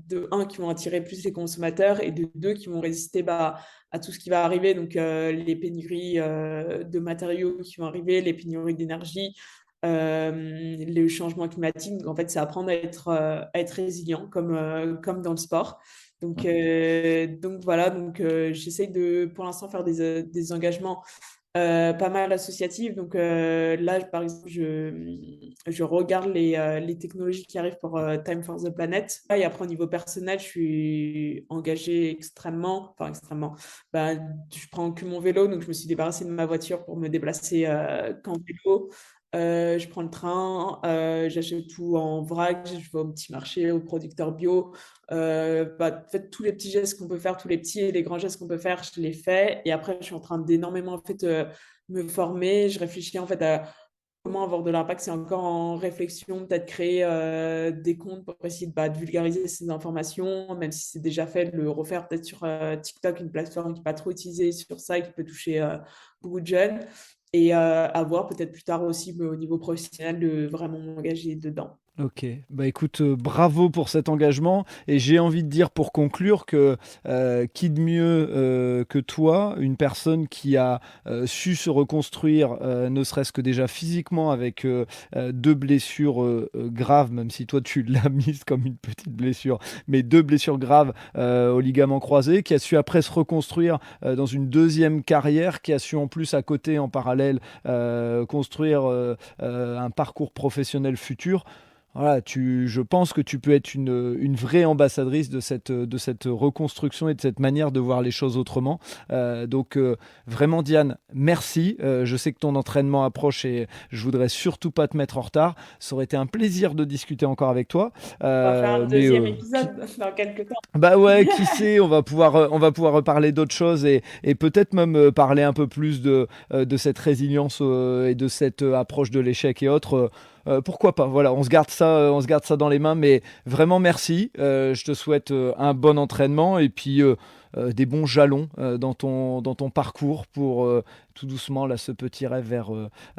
S1: de un, qui vont attirer plus les consommateurs, et de deux, qui vont résister à tout ce qui va arriver, donc les pénuries de matériaux qui vont arriver, les pénuries d'énergie, le changement climatique. Donc, en fait, c'est apprendre à être résilient, comme dans le sport. Donc voilà, j'essaye pour l'instant, faire des engagements pas mal associatifs. Donc là, par exemple, je regarde les technologies qui arrivent pour Time for the Planet. Et après, au niveau personnel, je suis engagée extrêmement. Je prends que mon vélo, donc je me suis débarrassée de ma voiture pour me déplacer qu'en vélo. Je prends le train, j'achète tout en vrac, je vais au petit marché, au producteur bio. En fait, tous les petits gestes qu'on peut faire, tous les petits et les grands gestes qu'on peut faire, je les fais. Et après, je suis en train d'énormément, en fait, me former. Je réfléchis, en fait, à comment avoir de l'impact. C'est encore en réflexion, peut-être créer des comptes pour essayer de vulgariser ces informations, même si c'est déjà fait, de le refaire peut-être sur TikTok, une plateforme qui n'est pas trop utilisée sur ça et qui peut toucher beaucoup de jeunes. Et à voir peut-être plus tard aussi, au niveau professionnel, de vraiment m'engager dedans.
S2: Ok, bah écoute, bravo pour cet engagement, et j'ai envie de dire pour conclure que qui de mieux que toi, une personne qui a su se reconstruire, ne serait-ce que déjà physiquement avec 2 blessures graves, même si toi tu l'as mise comme une petite blessure, mais 2 blessures graves au ligament croisé, qui a su après se reconstruire dans une deuxième carrière, qui a su en plus à côté, en parallèle, construire un parcours professionnel futur. Voilà, je pense que tu peux être une vraie ambassadrice de cette reconstruction et de cette manière de voir les choses autrement. Vraiment, Diane, merci. Je sais que ton entraînement approche et je voudrais surtout pas te mettre en retard. Ça aurait été un plaisir de discuter encore avec toi.
S1: On va faire un deuxième épisode dans quelques temps.
S2: Bah ouais, qui sait, on va pouvoir reparler d'autres choses et peut-être même parler un peu plus de cette résilience et de cette approche de l'échec et autres. Pourquoi pas, voilà, on se garde ça dans les mains, mais vraiment merci. Je te souhaite un bon entraînement et puis des bons jalons dans ton parcours pour tout doucement là, ce petit rêve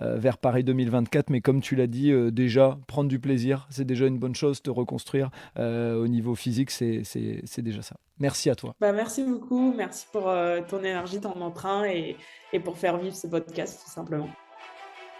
S2: vers Paris 2024. Mais comme tu l'as dit, déjà prendre du plaisir, c'est déjà une bonne chose. Te reconstruire au niveau physique, c'est déjà ça. Merci à toi.
S1: Merci beaucoup, merci pour ton énergie, ton entrain et pour faire vivre ce podcast tout simplement.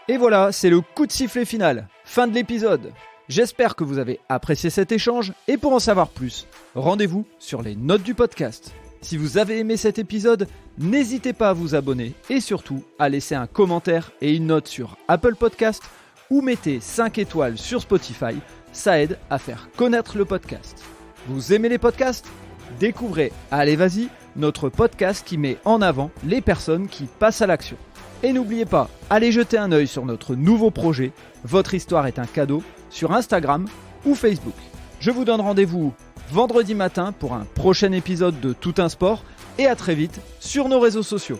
S2: Et voilà, c'est le coup de sifflet final. Fin de l'épisode. J'espère que vous avez apprécié cet échange et pour en savoir plus, rendez-vous sur les notes du podcast. Si vous avez aimé cet épisode, n'hésitez pas à vous abonner et surtout à laisser un commentaire et une note sur Apple Podcast ou mettez 5 étoiles sur Spotify, ça aide à faire connaître le podcast. Vous aimez les podcasts ? Découvrez Allez Vas-y, notre podcast qui met en avant les personnes qui passent à l'action. Et n'oubliez pas, allez jeter un œil sur notre nouveau projet, Votre histoire est un cadeau, sur Instagram ou Facebook. Je vous donne rendez-vous vendredi matin pour un prochain épisode de Tout un sport et à très vite sur nos réseaux sociaux.